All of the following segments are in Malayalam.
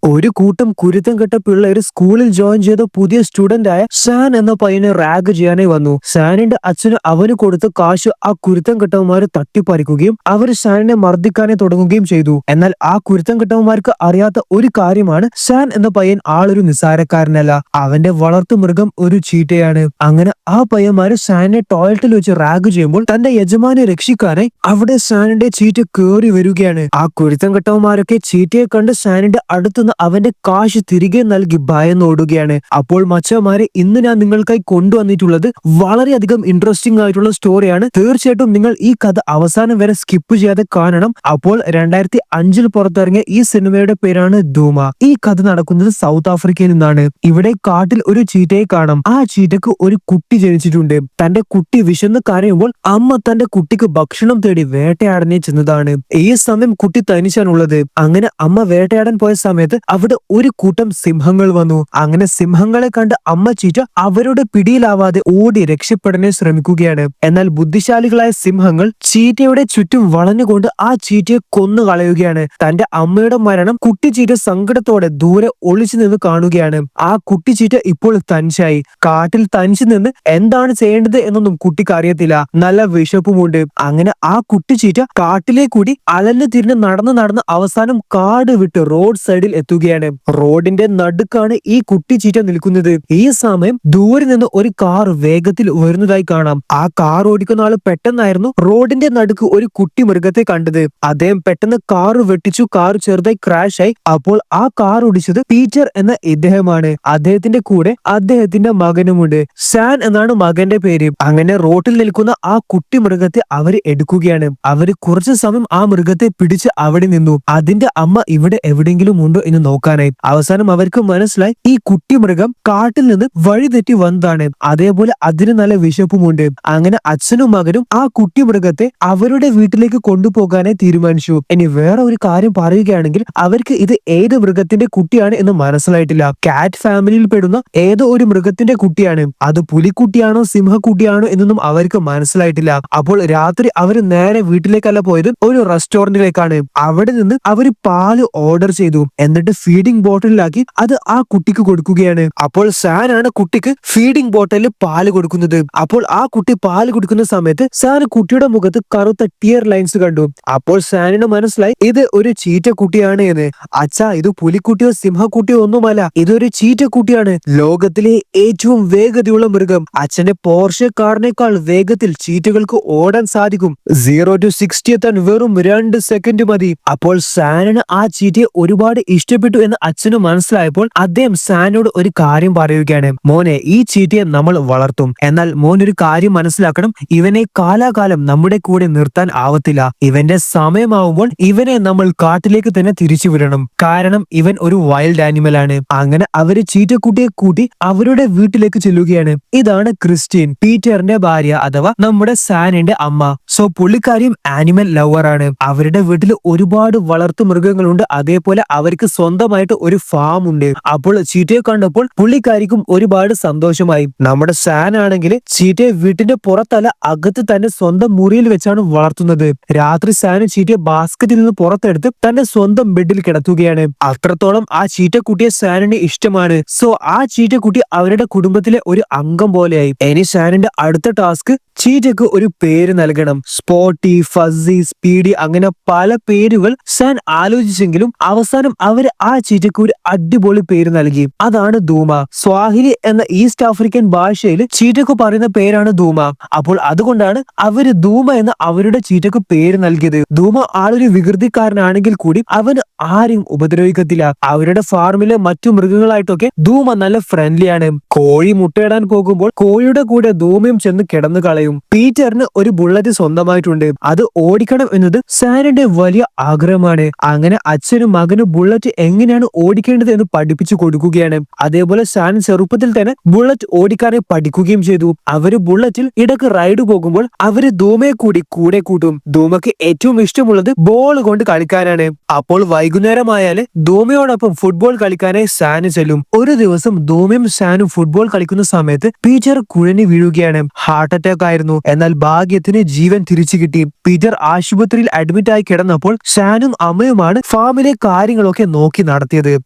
ഒരു കൂട്ടം കുരുത്തം കെട്ട പിള്ളേർ സ്കൂളിൽ ജോയിൻ ചെയ്ത പുതിയ സ്റ്റുഡന്റ് ആയ സാൻ എന്ന പയ്യനെ റാഗ് ചെയ്യാനായി വന്നു. സാനിന്റെ അച്ഛന് അവന് കൊടുത്ത കാശ് ആ കുരുത്തം കെട്ടവന്മാര് തട്ടിപ്പറിക്കുകയും അവർ സാനിനെ മർദ്ദിക്കാനെ തുടങ്ങുകയും ചെയ്തു. എന്നാൽ ആ കുരുത്തം കെട്ടവന്മാർക്ക് അറിയാത്ത ഒരു കാര്യമാണ്, സാൻ എന്ന പയ്യൻ ആളൊരു നിസ്സാരക്കാരനല്ല, അവന്റെ വളർത്തു മൃഗം ഒരു ചീറ്റയാണ്. അങ്ങനെ ആ പയ്യന്മാര് സാനിനെ ടോയ്ലറ്റിൽ വെച്ച് റാഗ് ചെയ്യുമ്പോൾ തന്റെ യജമാനെ രക്ഷിക്കാനായി അവിടെ സാനിന്റെ ചീറ്റ കേറി വരികയാണ്. ആ കുരുത്തം കെട്ടവന്മാരൊക്കെ ചീറ്റയെ കണ്ട് സാനിന്റെ അടുത്തുനിന്ന് അവന്റെ കാശ് തിരികെ നൽകി ഭയന്നോടുകയാണ്. അപ്പോൾ മച്ചന്മാരെ, ഇന്ന് ഞാൻ നിങ്ങൾക്കായി കൊണ്ടുവന്നിട്ടുള്ളത് വളരെയധികം ഇൻട്രസ്റ്റിംഗ് ആയിട്ടുള്ള സ്റ്റോറിയാണ്. തീർച്ചയായിട്ടും നിങ്ങൾ ഈ കഥ അവസാനം വരെ സ്കിപ്പ് ചെയ്യാതെ കാണണം. അപ്പോൾ 2005 പുറത്തിറങ്ങിയ ഈ സിനിമയുടെ പേരാണ് ധൂമ. ഈ കഥ നടക്കുന്നത് സൗത്ത് ആഫ്രിക്കയിൽ നിന്നാണ്. ഇവിടെ കാട്ടിൽ ഒരു ചീറ്റയെ കാണാം. ആ ചീറ്റക്ക് ഒരു കുട്ടി ജനിച്ചിട്ടുണ്ട്. തന്റെ കുട്ടി വിശന്ന് കരയുമ്പോൾ അമ്മ തന്റെ കുട്ടിക്ക് ഭക്ഷണം തേടി വേട്ടയാടാനേ ചെന്നതാണ്. ഈ സമയം കുട്ടി തനിച്ചാണുള്ളത്. അങ്ങനെ അമ്മ വേട്ടയാടാൻ പോയ സമയത്ത് അവിടെ ഒരു കൂട്ടം സിംഹങ്ങൾ വന്നു. അങ്ങനെ സിംഹങ്ങളെ കണ്ട് അമ്മ ചീറ്റ അവരുടെ പിടിയിലാവാതെ ഓടി രക്ഷപ്പെടാൻ ശ്രമിക്കുകയാണ്. എന്നാൽ ബുദ്ധിശാലികളായ സിംഹങ്ങൾ ചീറ്റയുടെ ചുറ്റും വളഞ്ഞുകൊണ്ട് ആ ചീറ്റയെ കൊന്നു കളയുകയാണ്. തന്റെ അമ്മയുടെ മരണം കുട്ടി ചീറ്റ സങ്കടത്തോടെ ദൂരെ ഒളിച്ചു നിന്ന് കാണുകയാണ്. ആ കുട്ടി ചീറ്റ ഇപ്പോൾ തനിച്ചായി. കാട്ടിൽ തനിച്ചു നിന്ന് എന്താണ് ചെയ്യേണ്ടത് എന്നൊന്നും കുട്ടിക്ക് അറിയത്തില്ല. നല്ല വിശപ്പുമുണ്ട്. അങ്ങനെ ആ കുട്ടി ചീറ്റ കാട്ടിലെ കൂടി അലഞ്ഞു തിരിഞ്ഞ് നടന്ന് അവസാനം കാട് വിട്ട് റോഡ് സൈഡിൽ എത്തുകയാണ്. റോഡിന്റെ നടുക്കാണ് ഈ കുട്ടി ചീറ്റ നിൽക്കുന്നത്. ഈ സമയം ദൂരെ നിന്ന് ഒരു കാർ വേഗത്തിൽ വരുന്നതായി കാണാം. ആ കാർ ഓടിക്കുന്ന ആള് പെട്ടെന്നായിരുന്നു റോഡിന്റെ നടുക്ക് ഒരു കുട്ടി മൃഗത്തെ കണ്ടത്. അദ്ദേഹം പെട്ടെന്ന് കാർ വെട്ടിച്ചു. കാർ ചെറുതായി ക്രാഷ് ആയി. അപ്പോൾ ആ കാർ ഓടിച്ചത് പീറ്റർ എന്ന ഇദ്ദേഹമാണ്. അദ്ദേഹത്തിന്റെ കൂടെ അദ്ദേഹത്തിന്റെ മകനുമുണ്ട്. സാൻ എന്നാണ് മകന്റെ പേര്. അങ്ങനെ റോഡിൽ നിൽക്കുന്ന ആ കുട്ടി മൃഗത്തെ അവര് എടുക്കുകയാണ്. അവര് കുറച്ചു സമയം ആ മൃഗത്തെ പിടിച്ച് അവിടെ നിന്നു. അതിന്റെ അമ്മ ഇവിടെ എവിടെയെങ്കിലും ഉണ്ടോ എന്ന് നോക്കാനായി. അവസാനം അവർക്ക് മനസ്സിലായി ഈ കുട്ടി മൃഗം കാട്ടിൽ നിന്ന് വഴിതെറ്റി വന്നതാണ്. അതേപോലെ അതിന് നല്ല വിശപ്പുമുണ്ട്. അങ്ങനെ അച്ഛനും മകനും ആ കുട്ടി മൃഗത്തെ അവരുടെ വീട്ടിലേക്ക് കൊണ്ടുപോകാനായി തീരുമാനിച്ചു. ഇനി വേറെ ഒരു കാര്യം പറയുകയാണെങ്കിൽ, അവർക്ക് ഇത് ഏത് മൃഗത്തിന്റെ കുട്ടിയാണ് എന്ന് മനസ്സിലായിട്ടില്ല. കാറ്റ് ഫാമിലിയിൽ പെടുന്ന ഏതോ ഒരു മൃഗത്തിന്റെ കുട്ടിയാണ്. അത് പുലിക്കുട്ടിയാണോ സിംഹക്കുട്ടിയാണോ എന്നൊന്നും അവർക്ക് മനസ്സിലായിട്ടില്ല. അപ്പോൾ രാത്രി അവര് നേരെ വീട്ടിലേക്കല്ല പോയത്, ഒരു റെസ്റ്റോറന്റിലേക്കാണ്. അവിടെ നിന്ന് അവര് പാല് ഓർഡർ ചെയ്തു. എന്നിട്ട് ഫീഡിംഗ് ബോട്ടിലാക്കി അത് ആ കുട്ടിക്ക് കൊടുക്കുകയാണ്. അപ്പോൾ സാനാണ് കുട്ടിക്ക് ഫീഡിംഗ് ബോട്ടിലിൽ പാല് കൊടുക്കുന്നത്. അപ്പോൾ ആ കുട്ടി പാല് കുടിക്കുന്ന സമയത്ത് സാൻ കുട്ടിയുടെ മുഖത്ത് കറുത്ത ടിയർ ലൈൻസ് കണ്ടു. അപ്പോൾ സാനിന് മനസ്സിലായി ഇത് ഒരു ചീറ്റ കുട്ടിയാണ് എന്ന്. അച്ഛാ, ഇത് പുലിക്കുട്ടിയോ സിംഹക്കുട്ടിയോ ഒന്നുമല്ല, ഇതൊരു ചീറ്റ കുട്ടിയാണ്. ലോകത്തിലെ ഏറ്റവും വേഗതയുള്ള മൃഗം. അച്ഛന്റെ പോർഷെ കാറിനേക്കാൾ വേഗത്തിൽ ചീറ്റകൾക്ക് ഓടാൻ സാധിക്കും. 0 to 60 എത്താൻ വെറും 2 സെക്കൻഡ് മതി. അപ്പോൾ സാനിന് ആ ചീറ്റയെ ഒരുപാട് ഇഷ്ടപ്പെട്ടു എന്ന് അച്ഛന് മനസ്സിലായപ്പോൾ അദ്ദേഹം സാനോട് ഒരു കാര്യം പറയുകയാണ്. മോനെ, ഈ ചീറ്റയെ നമ്മൾ വളർത്തും. എന്നാൽ മോൻ ഒരു കാര്യം മനസ്സിലാക്കണം, ഇവനെ കാലാകാലം നമ്മുടെ കൂടെ നിർത്താൻ ആവത്തില്ല. ഇവന്റെ സമയമാവുമ്പോൾ ഇവനെ നമ്മൾ കാട്ടിലേക്ക് തന്നെ തിരിച്ചു വിടണം. കാരണം ഇവൻ ഒരു വൈൽഡ് ആനിമൽ ആണ്. അങ്ങനെ അവര് ചീറ്റക്കുട്ടിയെ കൂട്ടി അവരുടെ വീട്ടിലേക്ക് ചെല്ലുകയാണ്. ഇതാണ് ക്രിസ്റ്റീൻ, പീറ്ററിന്റെ ഭാര്യ, അഥവാ നമ്മുടെ സാനിന്റെ അമ്മ. സോ പുള്ളിക്കാരിയും ആനിമൽ ലവർ ആണ്. അവരുടെ വീട്ടിൽ ഒരുപാട് വളർത്തു മൃഗങ്ങളുണ്ട്. അതേപോലെ അവർക്ക് സ്വന്തമായിട്ട് ഒരു ഫാം ഉണ്ട്. അപ്പോൾ ചീറ്റയെ കണ്ടപ്പോൾ പുള്ളിക്കാരിക്കും ഒരുപാട് സന്തോഷമായി. നമ്മുടെ സാൻ ആണെങ്കിൽ ചീറ്റയെ വീട്ടിന്റെ പുറത്തല്ല, അകത്ത് തന്നെ സ്വന്തം മുറിയിൽ വെച്ചാണ് വളർത്തുന്നത്. രാത്രി സാൻ ചീറ്റയെ ബാസ്കറ്റിൽ നിന്ന് പുറത്തെടുത്ത് തന്റെ സ്വന്തം ബെഡിൽ കിടത്തുകയാണ്. അത്രത്തോളം ആ ചീറ്റക്കുട്ടിയെ സാനിന് ഇഷ്ടമാണ്. സോ ആ ചീറ്റക്കുട്ടി അവരുടെ കുടുംബത്തിലെ ഒരു അംഗം പോലെയായി. ഇനി സാനിന്റെ അടുത്ത ടാസ്ക് ചീറ്റക്ക് ഒരു പേര് നൽകണം. സ്പോട്ടി, ഫസി, സ്പീഡി, അങ്ങനെ പല പേരുകൾ സാൻ ആലോചിച്ചെങ്കിലും അവസാനം അവര് ആ ചീറ്റക്ക് ഒരു അടിപൊളി പേര് നൽകി. അതാണ് ധൂമ. സ്വാഹിലി എന്ന ഈസ്റ്റ് ആഫ്രിക്കൻ ഭാഷയിൽ ചീറ്റക്ക് പറയുന്ന പേരാണ് ധൂമ. അപ്പോൾ അതുകൊണ്ടാണ് അവര് ധൂമ എന്ന അവരുടെ ചീറ്റക്ക് പേര് നൽകിയത്. ധൂമ ആളൊരു വികൃതിക്കാരനാണെങ്കിൽ കൂടി അവന് ആരെയും ഉപദ്രവിക്കത്തില്ല. അവരുടെ ഫാർമിലെ മറ്റു മൃഗങ്ങളായിട്ടൊക്കെ ധൂമ നല്ല ഫ്രണ്ട്ലിയാണ്. കോഴി മുട്ടയിടാൻ പോകുമ്പോൾ കോഴിയുടെ കൂടെ ധൂമയും ചെന്ന് കിടന്നു കളയും. പീറ്ററിന് ഒരു ബുള്ളറ്റ് സ്വന്തമായിട്ടുണ്ട്. അത് ഓടിക്കണം എന്നത് സാനിന്റെ വലിയ ആഗ്രഹമാണ്. അങ്ങനെ അച്ഛനും മകനും ബുള്ളറ്റ് എങ്ങനെയാണ് ഓടിക്കേണ്ടത് എന്ന് പഠിപ്പിച്ചു കൊടുക്കുകയാണ്. അതേപോലെ സാൻ ചെറുപ്പത്തിൽ തന്നെ ബുള്ളറ്റ് ഓടിക്കാനെ പഠിക്കുകയും ചെയ്തു. അവര് ബുള്ളറ്റിൽ ഇടക്ക് റൈഡ് പോകുമ്പോൾ അവര് ധൂമയെ കൂടെ കൂട്ടും. ധൂമക്ക് ഏറ്റവും ഇഷ്ടമുള്ളത് ബോൾ കൊണ്ട് കളിക്കാനാണ്. അപ്പോൾ വൈകുന്നേരമായാല് ധൂമയോടൊപ്പം ഫുട്ബോൾ കളിക്കാനായി സാന് ചെല്ലും. ഒരു ദിവസം ധൂമയും സാനും ഫുട്ബോൾ കളിക്കുന്ന സമയത്ത് പീറ്റർ കുഴഞ്ഞു വീഴുകയാണ്. ഹാർട്ട് അറ്റാക്ക് ആയിരുന്നു. എന്നാൽ ഭാഗ്യത്തിന് ജീവൻ തിരിച്ചു കിട്ടി. പീറ്റർ ആശുപത്രിയിൽ അഡ്മിറ്റ് ആയി കിടന്നപ്പോൾ സാനും അമ്മയുമാണ് ഫാമിലെ കാര്യങ്ങളൊക്കെ നോക്കി നോക്കി നടത്തിയത്.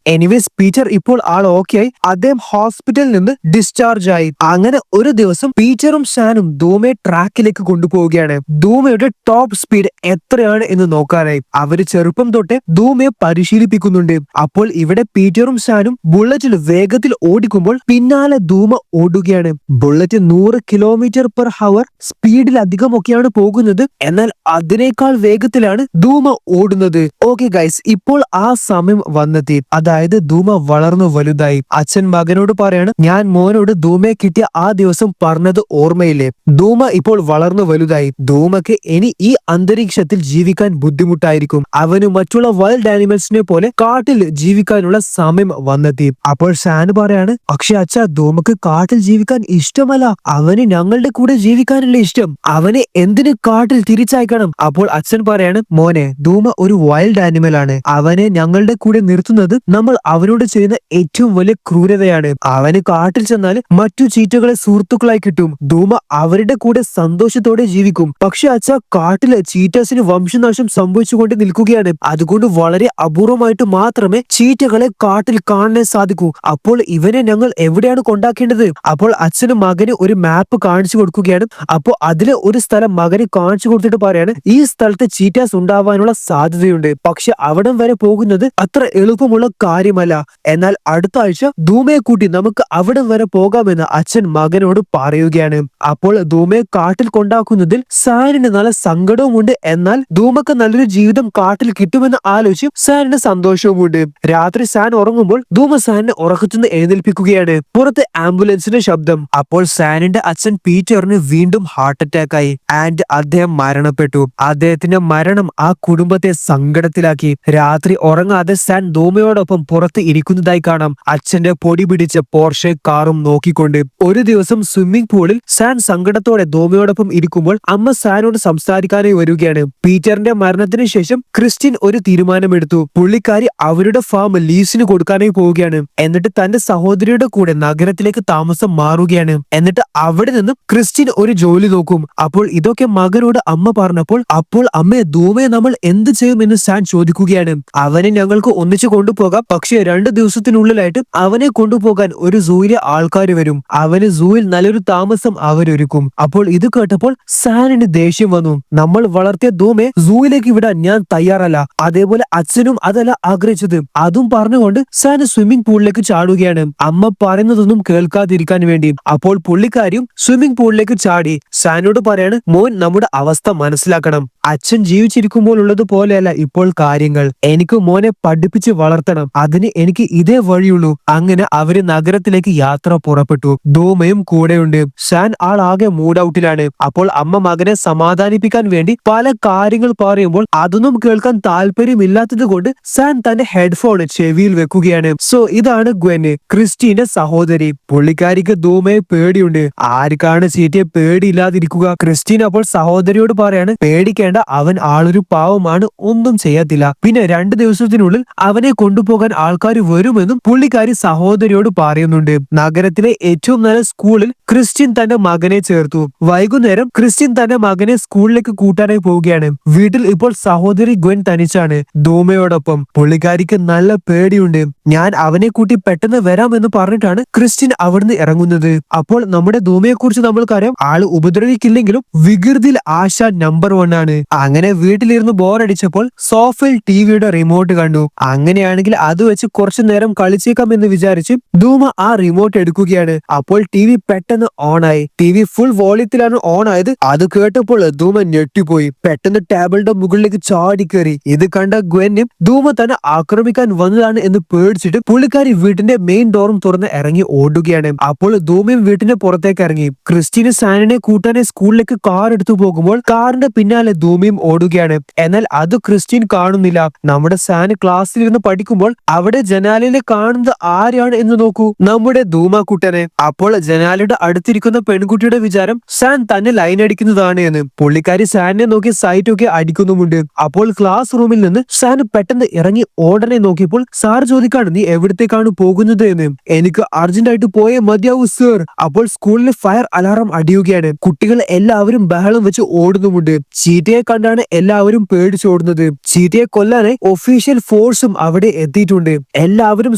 എനിവേസ് പീറ്റർ ഇപ്പോൾ ആൾ ഓക്കെ ആയി. അദ്ദേഹം ഹോസ്പിറ്റലിൽ നിന്ന് ഡിസ്ചാർജ് ആയി. അങ്ങനെ ഒരു ദിവസം പീറ്ററും ഷാനും ധൂമയെ ട്രാക്കിലേക്ക് കൊണ്ടുപോവുകയാണ്. ധൂമയുടെ ടോപ്പ് സ്പീഡ് എത്രയാണ് എന്ന് നോക്കാനായി അവര് ചെറുപ്പം തൊട്ടേ ധൂമയെ പരിശീലിപ്പിക്കുന്നുണ്ട്. അപ്പോൾ ഇവിടെ പീറ്ററും ഷാനും ബുള്ളറ്റിൽ വേഗത്തിൽ ഓടിക്കുമ്പോൾ പിന്നാലെ ധൂമ ഓടുകയാണ്. ബുള്ളറ്റ് 100 km/h സ്പീഡിലധികമൊക്കെയാണ് പോകുന്നത്. എന്നാൽ അതിനേക്കാൾ വേഗത്തിലാണ് ധൂമ ഓടുന്നത്. ഓക്കെ ഗൈസ്, ഇപ്പോൾ ആ സമയം വന്നെത്തി. അതായത് ധൂമ വളർന്നു വലുതായി. അച്ഛൻ മകനോട് പറയാണ്, ഞാൻ മോനോട് ധൂമയെ കിട്ടിയ ആ ദിവസം പറഞ്ഞത് ഓർമ്മയില്ലേ? ധൂമ ഇപ്പോൾ വളർന്നു വലുതായി. ധൂമക്ക് ഇനി ഈ അന്തരീക്ഷത്തിൽ ജീവിക്കാൻ ബുദ്ധിമുട്ടായിരിക്കും. അവന് മറ്റുള്ള വൈൽഡ് ആനിമൽസിനെ പോലെ കാട്ടിൽ ജീവിക്കാനുള്ള സമയം വന്നെത്തി. അപ്പോൾ ഷാൻ പറയാണ്, പക്ഷെ അച്ഛാ, ധൂമക്ക് കാട്ടിൽ ജീവിക്കാൻ ഇഷ്ടമല്ല. അവന് ഞങ്ങളുടെ കൂടെ ജീവിക്കാനുള്ള ഇഷ്ടം. അവനെ എന്തിന് കാട്ടിൽ തിരിച്ചയക്കണം? അപ്പോൾ അച്ഛൻ പറയാണ്, മോനെ, ധൂമ ഒരു വൈൽഡ് ആനിമൽ ആണ്. അവനെ ഞങ്ങളുടെ കൂടെ നിർത്തുന്നത് നമ്മൾ അവനോട് ചെയ്യുന്ന ഏറ്റവും വലിയ ക്രൂരതയാണ്. അവന് കാട്ടിൽ ചെന്നാൽ മറ്റു ചീറ്റകളെ സുഹൃത്തുക്കളായി കിട്ടും. ധൂമ അവരുടെ കൂടെ സന്തോഷത്തോടെ ജീവിക്കും. പക്ഷെ അച്ഛാ, കാട്ടിലെ ചീറ്റസിന് വംശനാശം സംഭവിച്ചുകൊണ്ട് നിൽക്കുകയാണ്. അതുകൊണ്ട് വളരെ അപൂർവമായിട്ട് മാത്രമേ ചീറ്റകളെ കാട്ടിൽ കാണാൻ സാധിക്കൂ. അപ്പോൾ ഇവനെ ഞങ്ങൾ എവിടെയാണ് കൊണ്ടാക്കേണ്ടത്? അപ്പോൾ അച്ഛന് മകന് ഒരു മാപ്പ് കാണിച്ചു കൊടുക്കുകയാണ്. അപ്പോൾ അതിലെ ഒരു സ്ഥലം മകന് കാണിച്ചു കൊടുത്തിട്ട് പറയാണ്, ഈ സ്ഥലത്ത് ചീറ്റാസ് ഉണ്ടാവാനുള്ള സാധ്യതയുണ്ട്. പക്ഷെ അവിടം വരെ പോകുന്നത് അത്ര എളുപ്പമുള്ള കാര്യമല്ല. എന്നാൽ അടുത്ത ആഴ്ച ധൂമയെ കൂട്ടി നമുക്ക് അവിടം വരെ പോകാമെന്ന് അച്ഛൻ മകനോട് പറയുകയാണ്. അപ്പോൾ ധൂമയെ കാട്ടിൽ കൊണ്ടാക്കുന്നതിൽ സാനിന് നല്ല സങ്കടവുമുണ്ട്. എന്നാൽ ധൂമക്ക് നല്ലൊരു ജീവിതം കാട്ടിൽ കിട്ടുമെന്ന് ആലോചിച്ച് സാനിന് സന്തോഷവുമുണ്ട്. രാത്രി സാൻ ഉറങ്ങുമ്പോൾ ധൂമ സാനിനെ ഉറക്കത്തുനിന്ന് എഴുന്നേൽപ്പിക്കുകയാണ്. പുറത്ത് ആംബുലൻസിന്റെ ശബ്ദം. അപ്പോൾ സാനിന്റെ അച്ഛൻ പീറ്ററിന് വീണ്ടും ഹാർട്ട് അറ്റാക്ക് ആയി ആൻഡ് അദ്ദേഹം മരണപ്പെട്ടു. അദ്ദേഹത്തിന്റെ മരണം ആ കുടുംബത്തെ സങ്കടത്തിലാക്കി. രാത്രി ഉറങ്ങാതെ സാൻ ധൂമയോടൊപ്പം പുറത്ത് ഇരിക്കുന്നതായി കാണാം, അച്ഛന്റെ പൊടി പിടിച്ച പോർഷെ കാറും നോക്കിക്കൊണ്ട്. ഒരു ദിവസം സ്വിമ്മിംഗ് പൂളിൽ സാൻ സങ്കടത്തോടെ ധൂമയോടൊപ്പം ഇരിക്കുമ്പോൾ അമ്മ സാനോട് സംസാരിക്കാനായി വരികയാണ്. പീറ്ററിന്റെ മരണത്തിന് ശേഷം ക്രിസ്ത്യൻ ഒരു തീരുമാനമെടുത്തു. പുള്ളിക്കാരി അവരുടെ ഫാം ലീസിന് കൊടുക്കാനായി പോവുകയാണ്. എന്നിട്ട് തന്റെ സഹോദരിയുടെ കൂടെ നഗരത്തിലേക്ക് താമസം മാറുകയാണ്. എന്നിട്ട് അവിടെ നിന്നും ക്രിസ്ത്യൻ ഒരു ജോലി നോക്കും. അപ്പോൾ ഇതൊക്കെ മകനോട് അമ്മ പറഞ്ഞപ്പോൾ, അപ്പോൾ അമ്മേ, ധൂമയെ നമ്മൾ എന്ത് ചെയ്യുമെന്ന് സാൻ ചോദിക്കുകയാണ്. അവനെ ഞങ്ങൾക്ക് ഒന്നിച്ചു കൊണ്ടുപോകാം, പക്ഷേ 2 ദിവസത്തിനുള്ളിലായിട്ട് അവനെ കൊണ്ടുപോകാൻ ഒരു സൂയിലെ ആൾക്കാർ വരും. അവന് സൂയിൽ നല്ലൊരു താമസം അവരൊരുക്കും. അപ്പോൾ ഇത് കേട്ടപ്പോൾ സാനിന് ദേഷ്യം വന്നു. നമ്മൾ വളർത്തിയ ധൂമയെ സൂയിലേക്ക് വിടാൻ ഞാൻ തയ്യാറല്ല. അതേപോലെ അച്ഛനും അതല്ല ആഗ്രഹിച്ചത്. അതും പറഞ്ഞുകൊണ്ട് സാൻ സ്വിമ്മിംഗ് പൂളിലേക്ക് ചാടുകയാണ്, അമ്മ പറയുന്നതൊന്നും കേൾക്കാതിരിക്കാൻ വേണ്ടി. അപ്പോൾ പുള്ളിക്കാരിയും സ്വിമ്മിംഗ് പൂളിലേക്ക് ചാടി. സാനോട് പറയാണ്, മോൻ, നമ്മുടെ അവസ്ഥ മനസ്സിലാക്കണം. അച്ഛൻ ജീവിച്ചിരിക്കുമ്പോൾ ഉള്ളത് പോലെയല്ല ഇപ്പോൾ കാര്യങ്ങൾ. എനിക്ക് മോനെ പഠിപ്പിച്ച് വളർത്തണം. അതിന് എനിക്ക് ഇതേ വഴിയുള്ളൂ. അങ്ങനെ അവര് നഗരത്തിലേക്ക് യാത്ര പുറപ്പെട്ടു. ധൂമയും കൂടെയുണ്ട്. സാൻ ആകെ മൂഡ് ഔട്ടിലാണ്. അപ്പോൾ അമ്മ മകനെ സമാധാനിപ്പിക്കാൻ വേണ്ടി പല കാര്യങ്ങൾ പറയുമ്പോൾ അതൊന്നും കേൾക്കാൻ താല്പര്യമില്ലാത്തത് കൊണ്ട് സാൻ തന്റെ ഹെഡ്ഫോൺ ചെവിയിൽ വെക്കുകയാണ്. സോ ഇതാണ് ഗ്വെന്, ക്രിസ്റ്റീന്റെ സഹോദരി. പുള്ളിക്കാരിക്ക് ധൂമയെ പേടിയുണ്ട്. ആർക്കാണ് ചീറ്റയെ പേടിയില്ലാതിരിക്കുക? ക്രിസ്റ്റീൻ അപ്പോൾ സഹോദരിയോട് പറയാണ്, പേടിക്കേണ്ട, അവൻ ആളൊരു പാവമാണ്, ഒന്നും ചെയ്യത്തില്ല. പിന്നെ 2 ദിവസത്തിനുള്ളിൽ അവനെ കൊണ്ടുപോകാൻ ആൾക്കാർ വരുമെന്നും പുള്ളിക്കാരി സഹോദരിയോട് പറയുന്നുണ്ട്. നഗരത്തിലെ ഏറ്റവും നല്ല സ്കൂളിൽ ക്രിസ്ത്യൻ തന്റെ മകനെ ചേർത്തു. വൈകുന്നേരം ക്രിസ്ത്യൻ തന്റെ മകനെ സ്കൂളിലേക്ക് കൂട്ടാനായി പോവുകയാണ്. വീട്ടിൽ ഇപ്പോൾ സഹോദരി ഗ്വെൻ തനിച്ചാണ് ധൂമയോടൊപ്പം. പുള്ളിക്കാരിക്ക് നല്ല പേടിയുണ്ട്. ഞാൻ അവനെ കൂട്ടി പെട്ടെന്ന് വരാമെന്ന് പറഞ്ഞിട്ടാണ് ക്രിസ്ത്യൻ അവിടുന്ന് ഇറങ്ങുന്നത്. അപ്പോൾ നമ്മുടെ ധൂമയെ കുറിച്ച് നമ്മൾക്കറിയാം, ആള് ഉപദ്രവിക്കില്ലെങ്കിലും വികൃതിയിൽ ആശ നമ്പർ 1 ആണ്. അങ്ങനെ വീട്ടിലിരുന്ന് ബോറടിച്ചപ്പോൾ സോഫയിൽ ടിവിയുടെ റിമോട്ട് കണ്ടു. അങ്ങനെയാണെങ്കിൽ അത് വെച്ച് കുറച്ചു നേരം കളിച്ചേക്കാം എന്ന് വിചാരിച്ച് ധൂമ ആ റിമോട്ട് എടുക്കുകയാണ്. അപ്പോൾ ടിവി പെട്ടെന്ന് ഓൺ ആയി. ടിവി ഫുൾ വോളിയത്തിലാണ് ഓൺ ആയത്. അത് കേട്ടപ്പോൾ ധൂമ ഞെട്ടിപ്പോയി. പെട്ടെന്ന് ടേബിളിന്റെ മുകളിലേക്ക് ചാടിക്കേറി. ഇത് കണ്ട ഗ്വെന്നും ധൂമ തന്നെ ആക്രമിക്കാൻ വന്നതാണ് എന്ന് പേടിച്ചിട്ട് പുള്ളിക്കാരി വീട്ടിന്റെ മെയിൻ ഡോറും തുറന്ന് ഇറങ്ങി ഓടുകയാണ്. അപ്പോൾ ധൂമയും വീട്ടിന്റെ പുറത്തേക്ക് ഇറങ്ങി. ക്രിസ്റ്റീന് സാനിനെ കൂട്ടാനെ സ്കൂളിലേക്ക് കാർ എടുത്തു പോകുമ്പോൾ കാറിന്റെ പിന്നാലെ ധൂമയും ഓടുകയാണ്. എന്നാൽ അത് ക്രിസ്റ്റീൻ കാണുന്നില്ല. നമ്മുടെ സാൻ ക്ലാസ്സിലിരുന്ന് പഠിക്കുമ്പോൾ അവിടെ ജനാലയിൽ കാണുന്നത് ആരാണ് എന്ന് നോക്കൂ, നമ്മുടെ ധൂമക്കുട്ടനെ. അപ്പോൾ ജനാലയുടെ അടുത്തിരിക്കുന്ന പെൺകുട്ടിയുടെ വിചാരം സാൻ തന്നെ ലൈൻ അടിക്കുന്നതാണ് എന്ന്. പുള്ളിക്കാരി സാനിനെ നോക്കി സൈറ്റൊക്കെ അടിക്കുന്നുമുണ്ട്. അപ്പോൾ ക്ലാസ് റൂമിൽ നിന്ന് സാൻ പെട്ടെന്ന് ഇറങ്ങി ഓടനെ നോക്കിയപ്പോൾ സാർ ചോദിക്കാണ്, നീ എവിടത്തേക്കാണ് പോകുന്നത് എന്ന്. എനിക്ക് അർജന്റ് ആയിട്ട് പോയേ മതിയാവൂ സർ. അപ്പോൾ സ്കൂളിലെ ഫയർ അലാറം അടിയുകയാണ്. കുട്ടികൾ എല്ലാവരും ബഹളം വെച്ച് ഓടുന്നുമുണ്ട്. ചീറ്റയെ ചീറ്റയെ കണ്ടാണ് എല്ലാവരും പേടിച്ചോടുന്നത്. ചീറ്റയെ കൊല്ലാനായി ഒഫീഷ്യൽ ഫോഴ്സും അവിടെ എത്തിയിട്ടുണ്ട്. എല്ലാവരും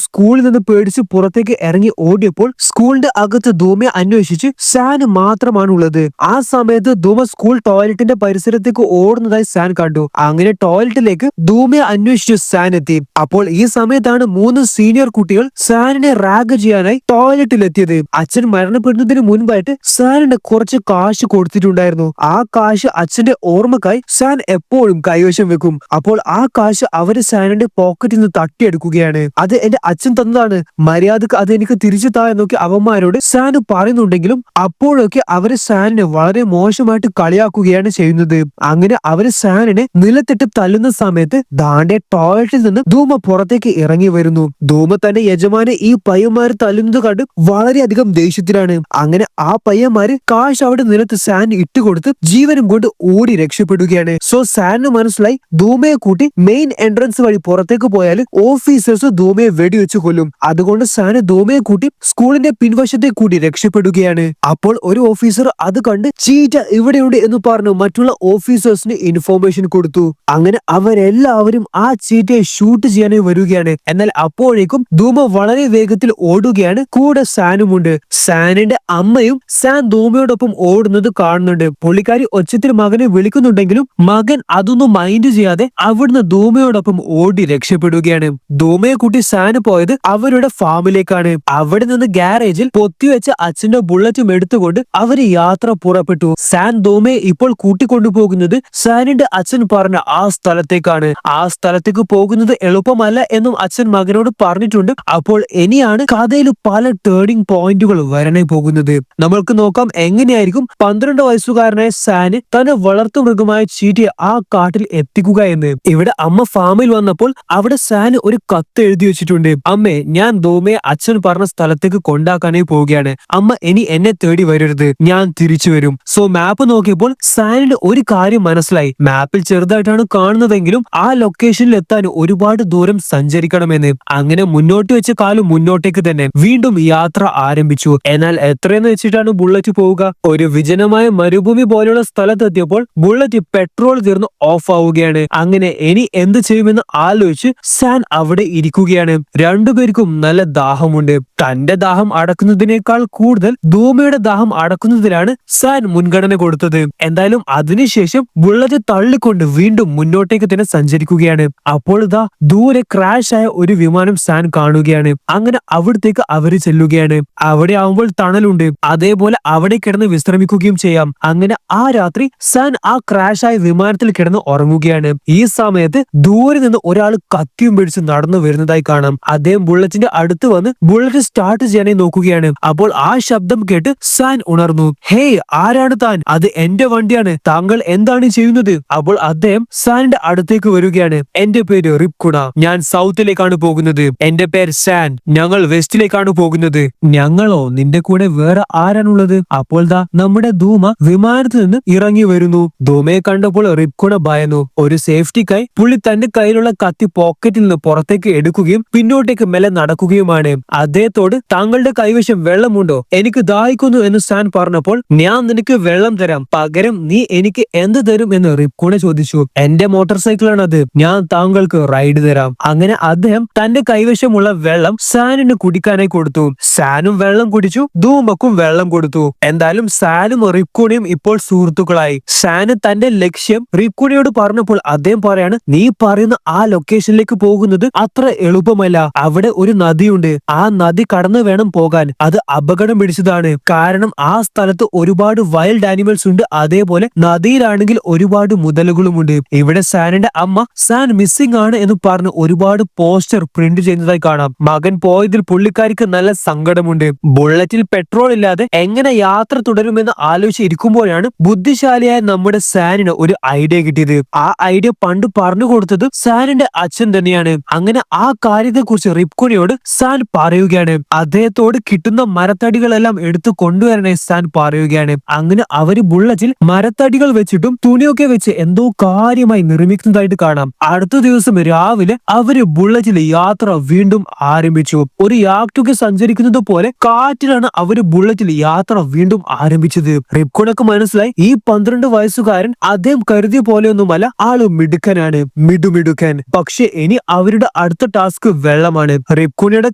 സ്കൂളിൽ നിന്ന് പേടിച്ച് പുറത്തേക്ക് ഇറങ്ങി ഓടിയപ്പോൾ സ്കൂളിന്റെ അകത്ത് ധൂമയെ അന്വേഷിച്ച് സാൻ മാത്രമാണ് ഉള്ളത്. ആ സമയത്ത് ധൂമ സ്കൂൾ ടോയ്ലറ്റിന്റെ പരിസരത്തേക്ക് ഓടുന്നതായി സാൻ കണ്ടു. അങ്ങനെ ടോയ്ലറ്റിലേക്ക് ധൂമയെ അന്വേഷിച്ച് സാൻ എത്തി. അപ്പോൾ ഈ സമയത്താണ് 3 സീനിയർ കുട്ടികൾ സാനിനെ റാഗ് ചെയ്യാനായി ടോയ്ലറ്റിലെത്തിയത്. അച്ഛൻ മരണപ്പെടുന്നതിന് മുൻപായിട്ട് സാനിന് കുറച്ച് കാശ് കൊടുത്തിട്ടുണ്ടായിരുന്നു. ആ കാശ് അച്ഛന്റെ ഓർമ്മക്കായി സാൻ എപ്പോഴും കൈവശം വെക്കും. അപ്പോൾ ആ കാശ് അവര് സാനിന്റെ പോക്കറ്റിൽ നിന്ന് തട്ടിയെടുക്കുകയാണ്. അത് എന്റെ അച്ഛൻ തന്നതാണ്, മര്യാദക്ക് അത് എനിക്ക് തിരിച്ചു താ എന്നൊക്കെ അവന്മാരോട് സാൻ പറയുന്നുണ്ടെങ്കിലും അപ്പോഴൊക്കെ അവര് സാനിനെ വളരെ മോശമായിട്ട് കളിയാക്കുകയാണ് ചെയ്യുന്നത്. അങ്ങനെ അവര് സാനിനെ നിലത്തിട്ട് തല്ലുന്ന സമയത്ത് ദാണ്ടെ ടോയ്ലറ്റിൽ നിന്ന് ധൂമ പുറത്തേക്ക് ഇറങ്ങി വരുന്നു. ധൂമ തന്റെ യജമാനെ ഈ പയ്യന്മാര് തല്ലുന്നത് കണ്ട് വളരെയധികം ദേഷ്യത്തിലാണ്. അങ്ങനെ ആ പയ്യന്മാര് കാശ് അവിടെ നിലത്ത് സാൻ ഇട്ടുകൊടുത്ത് ജീവനും കൊണ്ട് ഓടി രക്ഷപ്പെടുകയാണ്. സോ സാനിന് മനസ്സിലായി ധൂമയെ കൂട്ടി മെയിൻ എൻട്രൻസ് വഴി പുറത്തേക്ക് പോയാൽ ഓഫീസേഴ്സ് ധൂമയെ വെടിവെച്ച് കൊല്ലും. അതുകൊണ്ട് സാന് ധൂമയെ കൂട്ടി സ്കൂളിന്റെ പിൻവശത്തെ കൂടി രക്ഷപ്പെടുകയാണ്. അപ്പോൾ ഒരു ഓഫീസർ അത് കണ്ട് ചീറ്റ ഇവിടെയുണ്ട് എന്ന് പറഞ്ഞു മറ്റുള്ള ഓഫീസേഴ്സിന് ഇൻഫോർമേഷൻ കൊടുത്തു. അങ്ങനെ അവരെല്ലാവരും ആ ചീറ്റയെ ഷൂട്ട് ചെയ്യാനായി വരികയാണ്. എന്നാൽ അപ്പോഴേക്കും ധൂമ വളരെ വേഗത്തിൽ ഓടുകയാണ്. കൂടെ സാനുമുണ്ട്. സാനിന്റെ അമ്മയും സാൻ ധൂമയോടൊപ്പം ഓടുന്നത് കാണുന്നുണ്ട്. പുള്ളിക്കാരി ഒച്ചത്തിൽ മകനെ വിളിക്കുന്നുണ്ടെങ്കിലും മകൻ അതൊന്നും മൈൻഡ് ചെയ്യാതെ അവിടുന്ന് ധൂമയോടൊപ്പം ഓടി രക്ഷപ്പെടുകയാണ്. ധൂമയെ കൂട്ടി സാന് പോയത് അവരുടെ ഫാമിലേക്കാണ്. അവിടെ നിന്ന് ഗ്യാരേജിൽ പൊത്തിവെച്ച അച്ഛന്റെ ബുള്ളറ്റും എടുത്തുകൊണ്ട് അവര് യാത്ര പുറപ്പെട്ടു. സാൻ ധൂമയെ ഇപ്പോൾ കൂട്ടിക്കൊണ്ടുപോകുന്നത് സാനിന്റെ അച്ഛൻ പറഞ്ഞ ആ സ്ഥലത്തേക്കാണ്. ആ സ്ഥലത്തേക്ക് പോകുന്നത് എളുപ്പമല്ല എന്നും അച്ഛൻ മകനോട് പറഞ്ഞിട്ടുണ്ട്. അപ്പോൾ ഇനിയാണ് കഥയിൽ പല ടേണിംഗ് പോയിന്റുകൾ വരണേ പോകുന്നത്. നമ്മൾക്ക് നോക്കാം എങ്ങനെയായിരിക്കും 12 വയസ്സുകാരനായ സാന് തന്നെ വളർത്തു മൃഗമായ ചീറ്റയെ ആ കാട്ടിൽ എത്തിക്കുക എന്ന്. ഇവിടെ അമ്മ ഫാമിൽ വന്നപ്പോൾ അവിടെ സാന് ഒരു കത്ത് എഴുതി വെച്ചിട്ടുണ്ട്. അമ്മേ, ഞാൻ ധൂമയെ അച്ഛൻ പറഞ്ഞ സ്ഥലത്തേക്ക് കൊണ്ടാക്കാനായി പോവുകയാണ്. അമ്മ ഇനി എന്നെ തേടി വരരുത്, ഞാൻ തിരിച്ചു വരും. സോ മാപ്പ് നോക്കിയപ്പോൾ സാനിന് ഒരു കാര്യം മനസ്സിലായി. മാപ്പിൽ ചെറുതായിട്ടാണ് കാണുന്നതെങ്കിലും ആ ലൊക്കേഷനിൽ എത്താൻ ഒരുപാട് ദൂരം സഞ്ചരിക്കണമെന്ന്. അങ്ങനെ മുന്നോട്ട് വെച്ച കാലം മുന്നോട്ടേക്ക് തന്നെ വീണ്ടും യാത്ര ആരംഭിച്ചു. എന്നാൽ എത്രയെന്ന് വെച്ചിട്ടാണ് ബുള്ളറ്റ് പോവുക? ഒരു വിജനമായ മരുഭൂമി പോലുള്ള സ്ഥലത്തെത്തിയപ്പോൾ ബുള്ളറ്റ് പെട്രോൾ തീർന്ന് ഓഫ് ആവുകയാണ്. അങ്ങനെ ഇനി എന്ത് ചെയ്യുമെന്ന് ആലോചിച്ച് സാൻ അവിടെ ഇരിക്കുകയാണ്. രണ്ടുപേർക്കും നല്ല ദാഹമുണ്ട്. തന്റെ ദാഹം അടക്കുന്നതിനേക്കാൾ കൂടുതൽ ധൂമയുടെ ദാഹം അടക്കുന്നതിലാണ് സാൻ മുൻഗണന കൊടുത്തത്. എന്തായാലും അതിനുശേഷം ബുള്ളറ്റ് തള്ളിക്കൊണ്ട് വീണ്ടും മുന്നോട്ടേക്ക് തന്നെ സഞ്ചരിക്കുകയാണ്. അപ്പോൾ ഇതാ ദൂരെ ക്രാഷ് ആയ ഒരു വിമാനം സാൻ കാണുകയാണ്. അങ്ങനെ അവിടത്തേക്ക് അവര് ചെല്ലുകയാണ്. അവിടെ ആവുമ്പോൾ തണലുണ്ട്, അതേപോലെ അവിടെ കിടന്ന് വിശ്രമിക്കുകയും ചെയ്യാം. അങ്ങനെ ആ രാത്രി സാൻ ആ ക്രാഷ് ആയ വിമാനത്തിൽ കിടന്ന് ഉറങ്ങുകയാണ്. ഈ സമയത്ത് ദൂരെ നിന്ന് ഒരാൾ കത്തിയും പിടിച്ച് നടന്നു വരുന്നതായി കാണാം. അദ്ദേഹം ബുള്ളറ്റിന്റെ അടുത്ത് വന്ന് ബുള്ളറ്റ് സ്റ്റാർട്ട് ചെയ്യാനായി നോക്കുകയാണ്. അപ്പോൾ ആ ശബ്ദം കേട്ട് സാൻ ഉണർന്നു. ഹേയ്, ആരാണ് താൻ? അത് എന്റെ വണ്ടിയാണ്, താങ്കൾ എന്താണ് ചെയ്യുന്നത്? അപ്പോൾ അദ്ദേഹം സാനിന്റെ അടുത്തേക്ക് വരികയാണ്. എന്റെ പേര് റിപ്കുണ, ഞാൻ സൗത്തിലേക്കാണ് പോകുന്നത്. എന്റെ പേര് സാൻ, ഞങ്ങൾ വെസ്റ്റിലേക്കാണ് പോകുന്നത്. ഞങ്ങളോ? നിന്റെ കൂടെ വേറെ ആരാണുള്ളത്? അപ്പോൾ ദാ നമ്മുടെ ധൂമ വിമാനത്തിൽ നിന്ന് ഇറങ്ങി വരുന്നു. ധൂമയെ കണ്ടപ്പോൾ റിപ്കുണ ഭയന്നു. ഒരു സേഫ്റ്റിക്കായി പുള്ളി തന്റെ കയ്യിലുള്ള കത്തി പോക്കറ്റിൽ നിന്ന് പുറത്തേക്ക് എടുക്കുകയും പിന്നോട്ടേക്ക് മെല്ലെ നടക്കുകയുമാണ്. അദ്ദേഹത്തോട് താങ്കളുടെ കൈവശം വെള്ളമുണ്ടോ? എനിക്ക് ദാഹിക്കുന്നു എന്ന് സാൻ പറഞ്ഞപ്പോൾ ഞാൻ നിനക്ക് വെള്ളം തരാം, പകരം നീ എനിക്ക് എന്ത് തരും എന്ന് റിപ്കുണ ചോദിച്ചു. എന്റെ മോട്ടോർ സൈക്കിളാണ് അത്, ഞാൻ താങ്കൾക്ക് റൈഡ് തരാം. അങ്ങനെ അദ്ദേഹം തന്റെ കൈവശമുള്ള വെള്ളം സാനിന് കുടിക്കാനായി കൊടുത്തു. സാനും വെള്ളം കുടിച്ചു, ധൂമക്കും വെള്ളം കൊടുത്തു. എന്തായാലും സാനും റിപ്കുണയും ഇപ്പോൾ സുഹൃത്തുക്കളായി. സാന് തന്റെ ലക്ഷ്യം റിപ്കുണയോട് പറഞ്ഞപ്പോൾ അദ്ദേഹം പറയാണ്, നീ പറയുന്ന ആ ലൊക്കേഷനിലേക്ക് പോകുന്നത് അത്ര എളുപ്പമല്ല. അവിടെ ഒരു നദിയുണ്ട്, ആ നദി കടന്നു വേണം പോകാൻ. അത് അപകടം പിടിച്ചതാണ്, കാരണം ആ സ്ഥലത്ത് ഒരുപാട് വൈൽഡ് ആനിമൽസ് ഉണ്ട്. അതേപോലെ നദിയിലാണെങ്കിൽ ഒരുപാട് മുതലുകളുമുണ്ട്. ഇവിടെ സാനിന്റെ അമ്മ സാൻ മിസ്സിംഗ് ആണ് എന്ന് പറഞ്ഞ് ഒരുപാട് പോസ്റ്റർ പ്രിന്റ് ചെയ്യുന്നതായി കാണാം. മകൻ പോയതിൽ പുള്ളിക്കാരിക്ക് നല്ല സങ്കടമുണ്ട്. ബുള്ളറ്റിൽ പെട്രോൾ ഇല്ലാതെ എങ്ങനെ യാത്ര തുടരുമെന്ന് ആലോചിച്ചിരിക്കുമ്പോഴാണ് ബുദ്ധിശാലിയായ നമ്മുടെ സാനിന് ഒരു ഐഡിയ കിട്ടിയത്. ആ ഐഡിയ പണ്ട് പറഞ്ഞു കൊടുത്തത് സാനിന്റെ അച്ഛൻ തന്നെയാണ്. അങ്ങനെ ആ കാര്യത്തെ കുറിച്ച് റിപ്കുണയോട് സാൻ പറയുകയാണ്. അദ്ദേഹത്തോട് കിട്ടുന്ന മരത്തടികളെല്ലാം എടുത്തു കൊണ്ടുവരാനായി സാൻ പറയുകയാണ്. അങ്ങനെ അവര് ബുള്ളറ്റിൽ മരത്തടികൾ വെച്ചിട്ടും തുണിയൊക്കെ വെച്ച് എന്തോ കാര്യമായി നിർമ്മിക്കുന്നതായിട്ട് കാണാം. അടുത്ത ദിവസം രാവിലെ അവര് ബുള്ളറ്റിൽ യാത്ര വീണ്ടും ആരംഭിച്ചു. ഒരു യാത്രയ്ക്ക് സഞ്ചരിക്കുന്നത് പോലെ കാറ്റിലാണ് അവര് ബുള്ളറ്റിൽ യാത്ര വീണ്ടും ആരംഭിച്ചത്. റിപ്കുണക്ക് മനസ്സിലായി ഈ 12 വയസ്സുകാരൻ അദ്ദേഹം കരുതിയ പോലെയൊന്നുമല്ല, ആള് മിടുക്കനാണ്, മിടുമിടുക്കൻ. പക്ഷെ ഇനി അവരുടെ അടുത്ത ടാസ്ക് വെള്ളമാണ്. റിപ്കുണയുടെ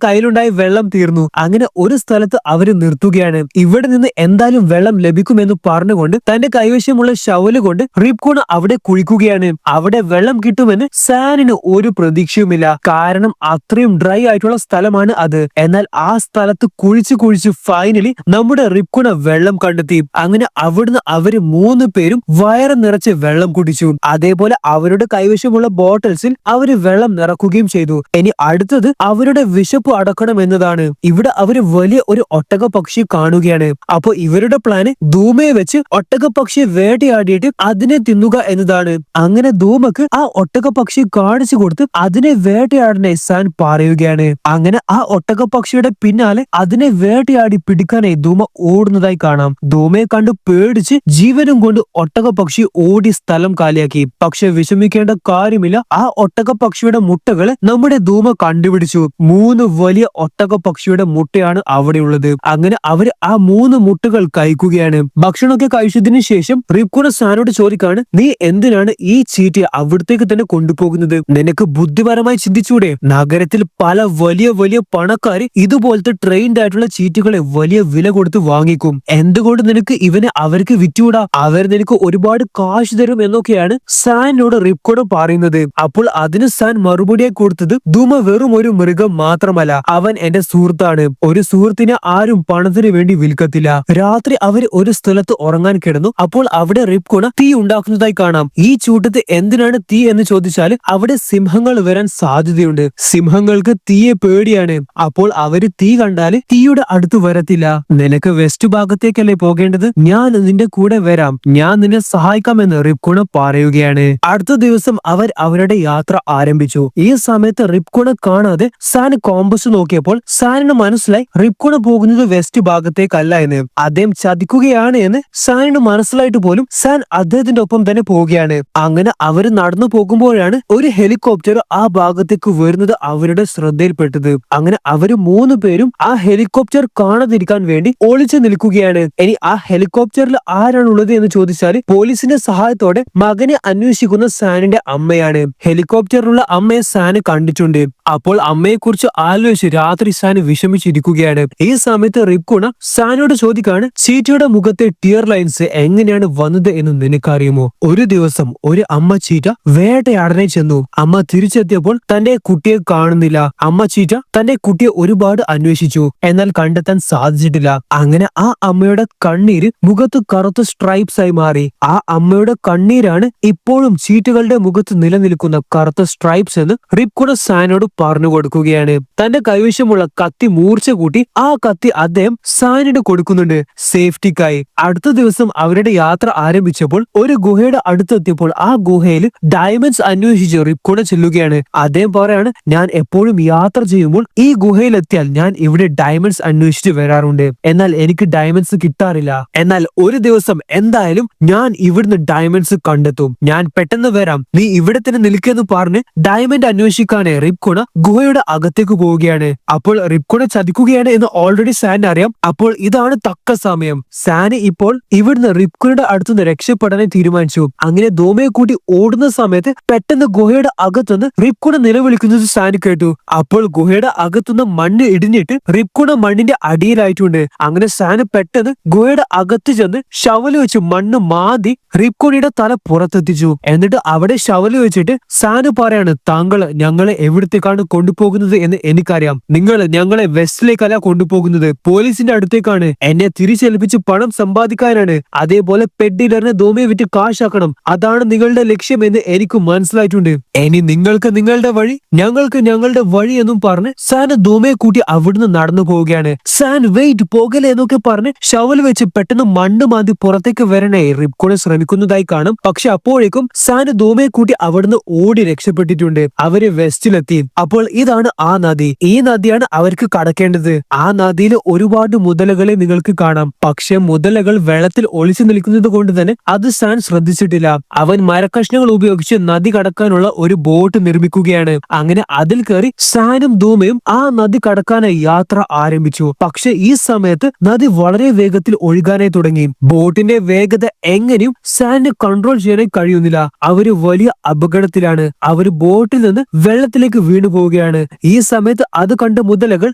കയ്യിലുണ്ടായ വെള്ളം തീർന്നു. അങ്ങനെ ഒരു സ്ഥലത്ത് അവര് നിർത്തുകയാണ്. ഇവിടെ നിന്ന് എന്തായാലും വെള്ളം ലഭിക്കുമെന്ന് പറഞ്ഞുകൊണ്ട് തന്റെ കൈവശമുള്ള ഷവല് കൊണ്ട് റിപ്കുണ അവിടെ കുഴിക്കുകയാണ്. അവിടെ വെള്ളം കിട്ടുമെന്ന് സാനിന് ഒരു പ്രതീക്ഷയുമില്ല. കാരണം അത്രയും ഡ്രൈ ആയിട്ടുള്ള സ്ഥലമാണ് അത്. എന്നാൽ ആ സ്ഥലത്ത് കുഴിച്ച് കുഴിച്ച് ഫൈനലി നമ്മുടെ റിപ്കുണ വെള്ളം കണ്ടെത്തി. അങ്ങനെ അവിടുന്ന് അവര് 3 പേരും വയറ് നിറച്ച് വെള്ളം കുടിച്ചു. അതേപോലെ അവരുടെ കൈവശമുള്ള ബോട്ടിൽസിൽ അവര് വെള്ളം നിറക്കുകയും ചെയ്തു. ഇനി അടുത്തത് അവരുടെ വിശപ്പ് അടക്കണം എന്നതാണ്. ഇവിടെ അവര് വലിയ ഒരു ഒട്ടക പക്ഷി കാണുകയാണ്. അപ്പൊ ഇവരുടെ പ്ലാന് ധൂമയെ വെച്ച് ഒട്ടക പക്ഷിയെ വേട്ടയാടിയിട്ട് അതിനെ തിന്നുക എന്നതാണ്. അങ്ങനെ ധൂമക്ക് ആ ഒട്ടക പക്ഷി കാണിച്ചു കൊടുത്ത് അതിനെ വേട്ടയാടാനായി സാൻ പറയുകയാണ്. അങ്ങനെ ആ ഒട്ടക പക്ഷിയുടെ പിന്നാലെ അതിനെ വേട്ടയാടി പിടിക്കാനായി ധൂമ ഓടുന്നതായി കാണാം. ധൂമയെ കണ്ടു പേടിച്ച് ജീവനും കൊണ്ട് ഒട്ടക പക്ഷി ഓടി സ്ഥലം കാലിയാക്കി. പക്ഷെ വിഷമിക്കേണ്ട കാര്യമില്ല, ആ ഒട്ടക പക്ഷിയുടെ മുട്ടകള് നമ്മുടെ ധൂമ കണ്ടുപിടിച്ചു. 3 വലിയ ഒട്ടക പക്ഷിയുടെ മുട്ടയാണ് അവിടെയുള്ളത്. അങ്ങനെ അവര് ആ 3 മുട്ടകൾ കഴിക്കുകയാണ്. ഭക്ഷണമൊക്കെ കഴിച്ചതിന് ശേഷം റിപ്കുണ സാനോട് ചോദിക്കാണ്, നീ എന്തിനാണ് ഈ ചീറ്റയെ അവിടത്തേക്ക് തന്നെ കൊണ്ടുപോകുന്നത്? നിനക്ക് ബുദ്ധിപരമായി ചിന്തിച്ചൂടെ? നഗരത്തിൽ പല വലിയ വലിയ പണക്കാര് ഇതുപോലത്തെ ട്രെയിൻഡ് ആയിട്ടുള്ള ചീറ്റുകളെ വലിയ വില കൊടുത്ത് വാങ്ങിക്കും. എന്തുകൊണ്ട് നിനക്ക് ഇവനെ അവർക്ക് വിറ്റുകൂടാ? അവർ നിനക്ക് ഒരുപാട് കാശ് തരും എന്നൊക്കെയാണ് സാനോട് റിപ്കുണ പറയുന്നത്. അപ്പോൾ അതിന് സാൻ മറുപടിയായി കൊടുത്തത്, ധൂമ വെറും ഒരു മൃഗം മാത്രമല്ല, അവൻ എന്റെ സുഹൃത്താണ്. ഒരു സുഹൃത്തിനെ ആരും പണത്തിന് വേണ്ടി വിൽക്കത്തില്ല. രാത്രി അവര് ഒരു സ്ഥലത്ത് ഉറങ്ങാൻ കിടന്നു. അപ്പോൾ അവിടെ റിപ്കുണ തീ ഉണ്ടാക്കുന്നതായി കാണാം. ഈ ചൂട്ടത്ത് എന്തിനാണ് തീ എന്ന് ചോദിച്ചാൽ അവിടെ സിംഹങ്ങൾ വരാൻ സാധ്യതയുണ്ട്. സിംഹങ്ങൾക്ക് തീയെ പേടിയാണ്. അപ്പോൾ അവര് തീ കണ്ടാല് തീയുടെ അടുത്ത് വരത്തില്ല. നിനക്ക് വെസ്റ്റ് ഭാഗത്തേക്കല്ലേ പോകേണ്ടത്? ഞാൻ നിന്റെ കൂടെ വരാം, ഞാൻ നിന്നെ സഹായിക്കാമെന്ന് റിപ്കുണ പറയുകയാണ്. അടുത്ത ദിവസം അവർ അവരുടെ യാത്ര ആരംഭിച്ചു. ഈ സമയത്ത് റിപ്കുണ കാണാതെ സാൻ കോമ്പസ് നോക്കിയപ്പോൾ സാനിന് മനസ്സിലായി റിപ്കുണ പോകുന്നത് വെസ്റ്റ് ഭാഗത്തേക്കല്ല എന്ന്. അദ്ദേഹം ചതിക്കുകയാണ് എന്ന് സാനിന് മനസ്സിലായിട്ട് പോലും സാൻ അദ്ദേഹത്തിന്റെ ഒപ്പം തന്നെ പോവുകയാണ്. അങ്ങനെ അവര് നടന്നു പോകുമ്പോഴാണ് ഒരു ഹെലികോപ്റ്റർ ആ ഭാഗത്തേക്ക് വരുന്നത് അവരുടെ ശ്രദ്ധയിൽപ്പെട്ടത്. അങ്ങനെ അവര് 3 പേരും ആ ഹെലികോപ്റ്റർ കാണാതിരിക്കാൻ വേണ്ടി ഒളിച്ചു നിൽക്കുകയാണ്. ഇനി ആ ഹെലികോപ്റ്ററിൽ ആരാണുള്ളത് എന്ന് ചോദിച്ചാൽ പോലീസിന്റെ സഹായത്തോടെ മകനെ അന്വേഷിക്കുന്ന സാനിന്റെ അമ്മയാണ്. ഹെലികോപ്റ്ററിലുള്ള അമ്മയെ സാന് കണ്ടിട്ടുണ്ട്. അപ്പോൾ അമ്മയെ കുറിച്ച് ആലോചിച്ച് രാത്രി സാന് വിഷമിച്ചിരിക്കുകയാണ്. ഈ സമയത്ത് റിപ്കുണ സാനോട് ചോദിക്കാണ്, ചീറ്റയുടെ മുഖത്തെ ടിയർ ലൈൻസ് എങ്ങനെയാണ് വന്നത് എന്ന് നിനക്കറിയുമോ? ഒരു ദിവസം ഒരു അമ്മ ചീറ്റ വേട്ടയാടാനായി ചെന്നു. അമ്മ തിരിച്ചെത്തിയപ്പോൾ തന്റെ കുട്ടിയെ കാണുന്നില്ല. അമ്മ ചീറ്റ തന്റെ കുട്ടിയെ ഒരുപാട് അന്വേഷിച്ചു, എന്നാൽ കണ്ടെത്താൻ സാധിച്ചിട്ടില്ല. അങ്ങനെ ആ അമ്മയുടെ കണ്ണീര് മുഖത്ത് കറുത്ത സ്ട്രൈപ്സ് ആയി മാറി. ആ അമ്മയുടെ കണ്ണീരാണ് ഇപ്പോഴും ചീറ്റുകളുടെ മുഖത്ത് നിലനിൽക്കുന്ന കറുത്ത സ്ട്രൈപ്സ് എന്ന് റിപ്കുണ സാനോട് പറഞ്ഞു കൊടുക്കുകയാണ്. തന്റെ കൈവശമുള്ള കത്തി മൂർച്ച കൂട്ടി ആ കത്തി അദ്ദേഹം സാനിന് കൊടുക്കുന്നുണ്ട് സേഫ്റ്റിക്കായി. അടുത്ത ദിവസം അവരുടെ യാത്ര ആരംഭിച്ചപ്പോൾ ഒരു ഗുഹയുടെ അടുത്തെത്തിയപ്പോൾ ആ ഗുഹയിൽ ഡയമണ്ട്സ് അന്വേഷിച്ച് റിപ്കുണ ചെല്ലുകയാണ്. അദ്ദേഹം പറയാണ്, ഞാൻ എപ്പോഴും യാത്ര ചെയ്യുമ്പോൾ ഈ ഗുഹയിലെത്തിയാൽ ഞാൻ ഇവിടെ ഡയമണ്ട്സ് അന്വേഷിച്ച് വരാറുണ്ട്. എന്നാൽ എനിക്ക് ഡയമണ്ട്സ് കിട്ടാറില്ല. എന്നാൽ ഒരു ദിവസം എന്തായാലും ഞാൻ ഇവിടുന്ന് ഡയമണ്ട്സ് കണ്ടെത്തും. ഞാൻ പെട്ടെന്ന് വരാം, നീ ഇവിടെ തന്നെ നിൽക്കെന്ന് പറഞ്ഞ് ഡയമണ്ട് അന്വേഷിക്കാന് റിപ്കുണ ഗുഹയുടെ അകത്തേക്ക് പോവുകയാണ്. അപ്പോൾ റിപ്കുണ ചതിക്കുകയാണ് എന്ന് ഓൾറെഡി സാൻ അറിയാം. അപ്പോൾ ഇതാണ് തക്ക സമയം. സാന് ഇപ്പോൾ ഇവിടുന്ന് റിപ്കുണയുടെ അടുത്തുനിന്ന് രക്ഷപ്പെടാനായി തീരുമാനിച്ചു. അങ്ങനെ ധൂമയെ കൂട്ടി ഓടുന്ന സമയത്ത് പെട്ടെന്ന് ഗുഹയുടെ അകത്തുനിന്ന് റിപ്കുണ നിലവിളിക്കുന്നത് സാൻ കേട്ടു. അപ്പോൾ ഗുഹയുടെ അകത്തുനിന്ന് മണ്ണ് ഇടിഞ്ഞിട്ട് റിപ്കുണ മണ്ണിന്റെ അടിയിലായിട്ടുണ്ട്. അങ്ങനെ സാന് പെട്ടെന്ന് ഗുഹയുടെ അകത്ത് ചെന്ന് ഷവല് വെച്ച് മണ്ണ് മാന്തി റിപ്കുണയുടെ തല പുറത്തെത്തിച്ചു. എന്നിട്ട് അവിടെ ഷവല് വെച്ചിട്ട് സാന് പറയാണ്, താങ്കൾ ഞങ്ങളെ എവിടത്തേക്കാണ് കൊണ്ടുപോകുന്നത് എന്ന് എനിക്കറിയാം. നിങ്ങൾ ഞങ്ങളെ വെസ്റ്റിലേക്കല്ല കൊണ്ടുപോകുന്നത്, പോലീസിന്റെ അടുത്തേക്കാണ്. എന്നെ തിരിച്ചേൽപ്പിച്ച് പണം സമ്പാദിക്കാനാണ്. അതേപോലെ പെറ്റ് ഡീലറിനെ ധൂമയെ വിറ്റ് കാശാക്കണം. അതാണ് നിങ്ങളുടെ ലക്ഷ്യം എന്ന് എനിക്ക് മനസ്സിലായിട്ടുണ്ട്. ഇനി നിങ്ങൾക്ക് നിങ്ങളുടെ വഴി, ഞങ്ങൾക്ക് ഞങ്ങളുടെ വഴി എന്നും പറഞ്ഞ് സാൻ ധൂമയെ കൂട്ടി അവിടുന്ന് നടന്നു പോവുകയാണ്. സാൻ വെയിറ്റ് പോകലെ എന്നൊക്കെ പറഞ്ഞ് ഷവൽ വെച്ച് പെട്ടെന്ന് മണ്ണ് മാന്തി പുറത്തേക്ക് വരണേ റിപ്കുണ ശ്രമിക്കുന്നതായി കാണും. പക്ഷെ അപ്പോഴേക്കും സാൻ ധൂമയെ കൂട്ടി അവിടുന്ന് ഓടി രക്ഷപ്പെട്ടിട്ടുണ്ട്. അവര് വെസ്റ്റിലെത്തി. അപ്പോൾ ഇതാണ് ആ നദി. ഈ നദിയാണ് അവർക്ക് കടക്കേണ്ടത്. ആ നദിയിൽ ഒരുപാട് മുതലകളെ നിങ്ങൾക്ക് കാണാം. പക്ഷെ മുതലകൾ വെള്ളത്തിൽ ഒളിച്ചു നിൽക്കുന്നത് കൊണ്ട് തന്നെ അത് സാൻ ശ്രദ്ധിച്ചിട്ടില്ല. അവൻ മരക്കഷ്ണങ്ങൾ ഉപയോഗിച്ച് നദി കടക്കാനുള്ള ഒരു ബോട്ട് നിർമ്മിക്കുകയാണ്. അങ്ങനെ അതിൽ കയറി സാനും ധൂമയും ആ നദി കടക്കാനായി യാത്ര ആരംഭിച്ചു. പക്ഷെ ഈ സമയത്ത് നദി വളരെ വേഗത്തിൽ ഒഴുകാനായി തുടങ്ങി. ബോട്ടിന്റെ വേഗത എങ്ങനെയും സാനിന് കൺട്രോൾ ചെയ്യാനായി കഴിയുന്നില്ല. അവര് വലിയ അപകടത്തിലാണ്. അവര് ബോട്ടിൽ നിന്ന് വെള്ളത്തിലേക്ക് വീണു പോവുകയാണ്. ഈ സമയത്ത് അത് കണ്ട മുതലകൾ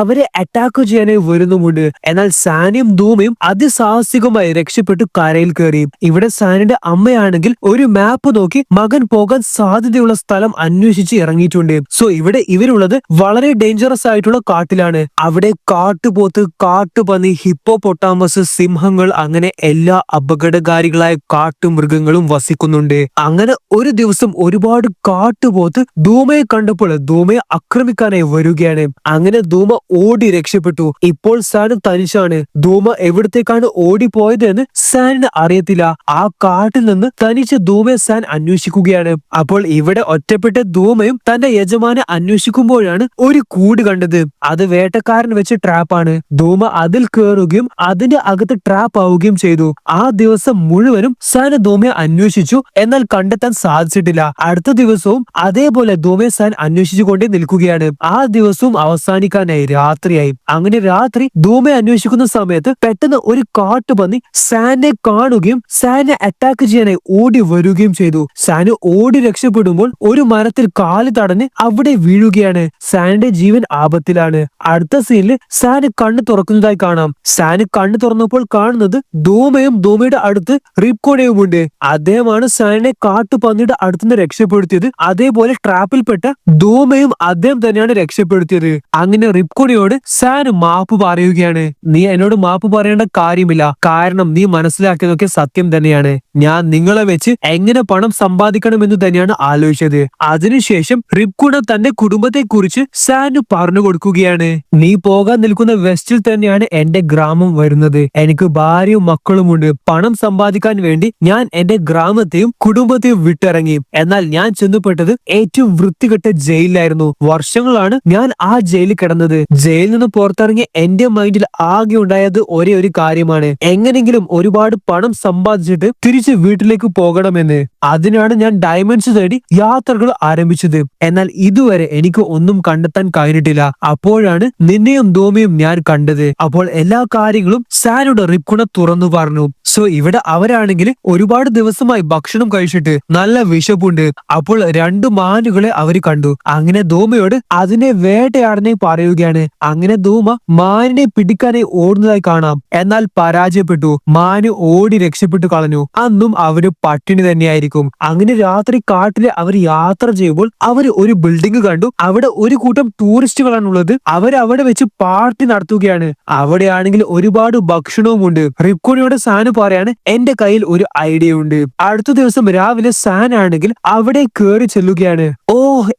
അവരെ അറ്റാക്ക് ചെയ്യാനായി വരുന്നുമുണ്ട്. എന്നാൽ സാനിയും ധൂമയും അതിസാഹസികമായി രക്ഷപ്പെട്ടു കരയിൽ കയറി. ഇവിടെ സാനിന്റെ അമ്മയാണെങ്കിൽ ഒരു മാപ്പ് നോക്കി മകൻ പോകാൻ സാധ്യതയുള്ള സ്ഥലം അന്വേഷിച്ച് ഇറങ്ങിയിട്ടുണ്ട്. സോ ഇവിടെ ഇവരുള്ളത് വളരെ ഡേഞ്ചറസ് ആയിട്ടുള്ള കാട്ടിലാണ്. അവിടെ കാട്ടുപോത്ത്, കാട്ടുപന്നി, ഹിപ്പോപൊട്ടാമസ്, സിംഹങ്ങൾ, അങ്ങനെ എല്ലാ അപകടകാരികളായ കാട്ടുമൃഗങ്ങളും വസിക്കുന്നുണ്ട്. അങ്ങനെ ഒരു ദിവസം ഒരുപാട് കാട്ടുപോത്ത് ധൂമയെ കണ്ടപ്പോൾ ധൂമയെ ആക്രമിക്കാനായി വരികയാണ്. അങ്ങനെ ധൂമ ഓടി രക്ഷപ്പെട്ടു. ഇപ്പോൾ സാൻ തനിച്ചാണ്. ധൂമ എവിടത്തേക്കാണ് ഓടിപ്പോയത് എന്ന് സാനിന് അറിയത്തില്ല. ആ കാട്ടിൽ നിന്ന് തനിച്ച് ധൂമയെ സാൻ അന്വേഷിക്കുകയാണ്. അപ്പോൾ ഇവിടെ ഒറ്റപ്പെട്ട ധൂമയും തന്റെ യജമാനെ അന്വേഷിക്കുമ്പോഴാണ് ഒരു കൂട് കണ്ടത്. അത് വേട്ടക്കാരൻ വെച്ച ട്രാപ്പാണ്. ധൂമ അതിൽ കയറുകയും അതിന്റെ അകത്ത് ട്രാപ്പ് ആവുകയും ചെയ്തു. ആ ദിവസം മുഴുവനും സാൻ ധൂമയെ അന്വേഷിച്ചു. എന്നാൽ കണ്ടെത്താൻ സാധിച്ചിട്ടില്ല. അടുത്ത ദിവസവും അതേപോലെ ധൂമയെ സാൻ അന്വേഷിച്ചുകൊണ്ടേ നിൽക്കുകയാണ്. ആ ദിവസവും അവസാനിക്കാനായി രാത്രിയായി. അങ്ങനെ രാത്രി ധൂമയെ അന്വേഷിക്കുന്ന സമയത്ത് പെട്ടെന്ന് ഒരു കാട്ടുപന്നി സാനെ കാണുകയും സാനെ അറ്റാക്ക് ചെയ്യാനായി ഓടി വരികയും ചെയ്തു. സാന് ഓടി രക്ഷപ്പെടുമ്പോൾ ഒരു മരത്തിൽ കാല് തടഞ്ഞ് അവിടെ വീഴുകയാണ്. സാനിന്റെ ജീവൻ ആപത്തിലാണ്. അടുത്ത സീനിൽ സാന് കണ്ണ് തുറക്കുന്നതായി കാണാം. സാന് കണ്ണ് തുറന്നപ്പോൾ കാണുന്നത് ധൂമയും ധൂമയുടെ അടുത്ത് റിപ്കോണയുമുണ്ട്. അദ്ദേഹമാണ് സാനിനെ കാട്ടുപന്നിയുടെ അടുത്തുനിന്ന് രക്ഷപ്പെടുത്തിയത്. അതേപോലെ ട്രാപ്പിൽപ്പെട്ട ധൂമയും അദ്ദേഹം തന്നെയാണ് രക്ഷപ്പെടുത്തിയത്. അങ്ങനെ റിപ്കോണയോട് സാൻ മാപ്പ് പറയുകയാണ്. നീ എന്നോട് മാപ്പ് പറയേണ്ട കാര്യമില്ല. കാരണം നീ മനസ്സിലാക്കിയതൊക്കെ സത്യം തന്നെയാണ്. ഞാൻ നിങ്ങളെ വെച്ച് എങ്ങനെ പണം സമ്പാദിക്കണമെന്ന് തന്നെയാണ് ആലോചിച്ചത്. അതിനുശേഷം റിപ്കുണ തന്റെ കുടുംബത്തെ കുറിച്ച് സാനു പറഞ്ഞു കൊടുക്കുകയാണ്. നീ പോകാൻ നിൽക്കുന്ന വെസ്റ്റിൽ തന്നെയാണ് എന്റെ ഗ്രാമം വരുന്നത്. എനിക്ക് ഭാര്യയും മക്കളുമുണ്ട്. പണം സമ്പാദിക്കാൻ വേണ്ടി ഞാൻ എന്റെ ഗ്രാമത്തെയും കുടുംബത്തെയും വിട്ടിറങ്ങി. എന്നാൽ ഞാൻ ചെന്നുപെട്ടത് ഏറ്റവും വൃത്തികെട്ട ജയിലിലായിരുന്നു. വർഷങ്ങളാണ് ഞാൻ ആ ജയിലിൽ കിടന്നത്. ജയിലിൽ നിന്ന് പുറത്തിറങ്ങിയ എന്റെ മൈൻഡിൽ ആകെ ഉണ്ടായത് ഒരേ ഒരു കാര്യമാണ്, എങ്ങനെങ്കിലും ഒരുപാട് പണം സമ്പാദിച്ചിട്ട് തിരിച്ച് വീട്ടിലേക്ക് പോകണമെന്ന്. അതിനാണ് ഞാൻ ഡയമണ്ട്സ് തേടി യാത്രകൾ ആരംഭിച്ചത്. എന്നാൽ ഇതുവരെ എനിക്ക് ഒന്നും കണ്ടെത്താൻ കഴിഞ്ഞിട്ടില്ല. അപ്പോഴാണ് നിന്നെയും ധൂമയും ഞാൻ കണ്ടത്. അപ്പോൾ എല്ലാ കാര്യങ്ങളും സാനോട് റിപ്കുണ തുറന്നു പറഞ്ഞു. സോ ഇവിടെ അവരാണെങ്കിൽ ഒരുപാട് ദിവസമായി ഭക്ഷണം കഴിച്ചിട്ട് നല്ല വിശപ്പുണ്ട്. അപ്പോൾ 2 മാനുകളെ അവര് കണ്ടു. അങ്ങനെ ധൂമയോട് അതിനെ വേട്ടയാടനെ പറയുകയാണ്. അങ്ങനെ ധൂമ മാനിനെ പിടിക്കാനായി ഓടുന്നതായി കാണാം. എന്നാൽ പരാജയപ്പെട്ടു. മാന് ഓടി രക്ഷപ്പെട്ടു കളഞ്ഞു. അന്നും അവര് പട്ടിണി തന്നെയായിരിക്കും. അങ്ങനെ രാത്രി കാട്ടിലെ അവർ യാത്ര ചെയ്യുമ്പോൾ അവര് ഒരു ബിൽഡിംഗ് കണ്ടു. അവിടെ ഒരു കൂട്ടം ടൂറിസ്റ്റുകളാണുള്ളത്. അവരവിടെ വെച്ച് പാർട്ടി നടത്തുകയാണ്. അവിടെയാണെങ്കിൽ ഒരുപാട് ഭക്ഷണവും ഉണ്ട്. റിപ്കോണിയോട് സാന് പറയാണ്, എന്റെ കയ്യിൽ ഒരു ഐഡിയ ഉണ്ട്. അടുത്ത ദിവസം രാവിലെ സാൻ ആണെങ്കിൽ അവിടെ കയറി ചെല്ലുകയാണ്. ഓ,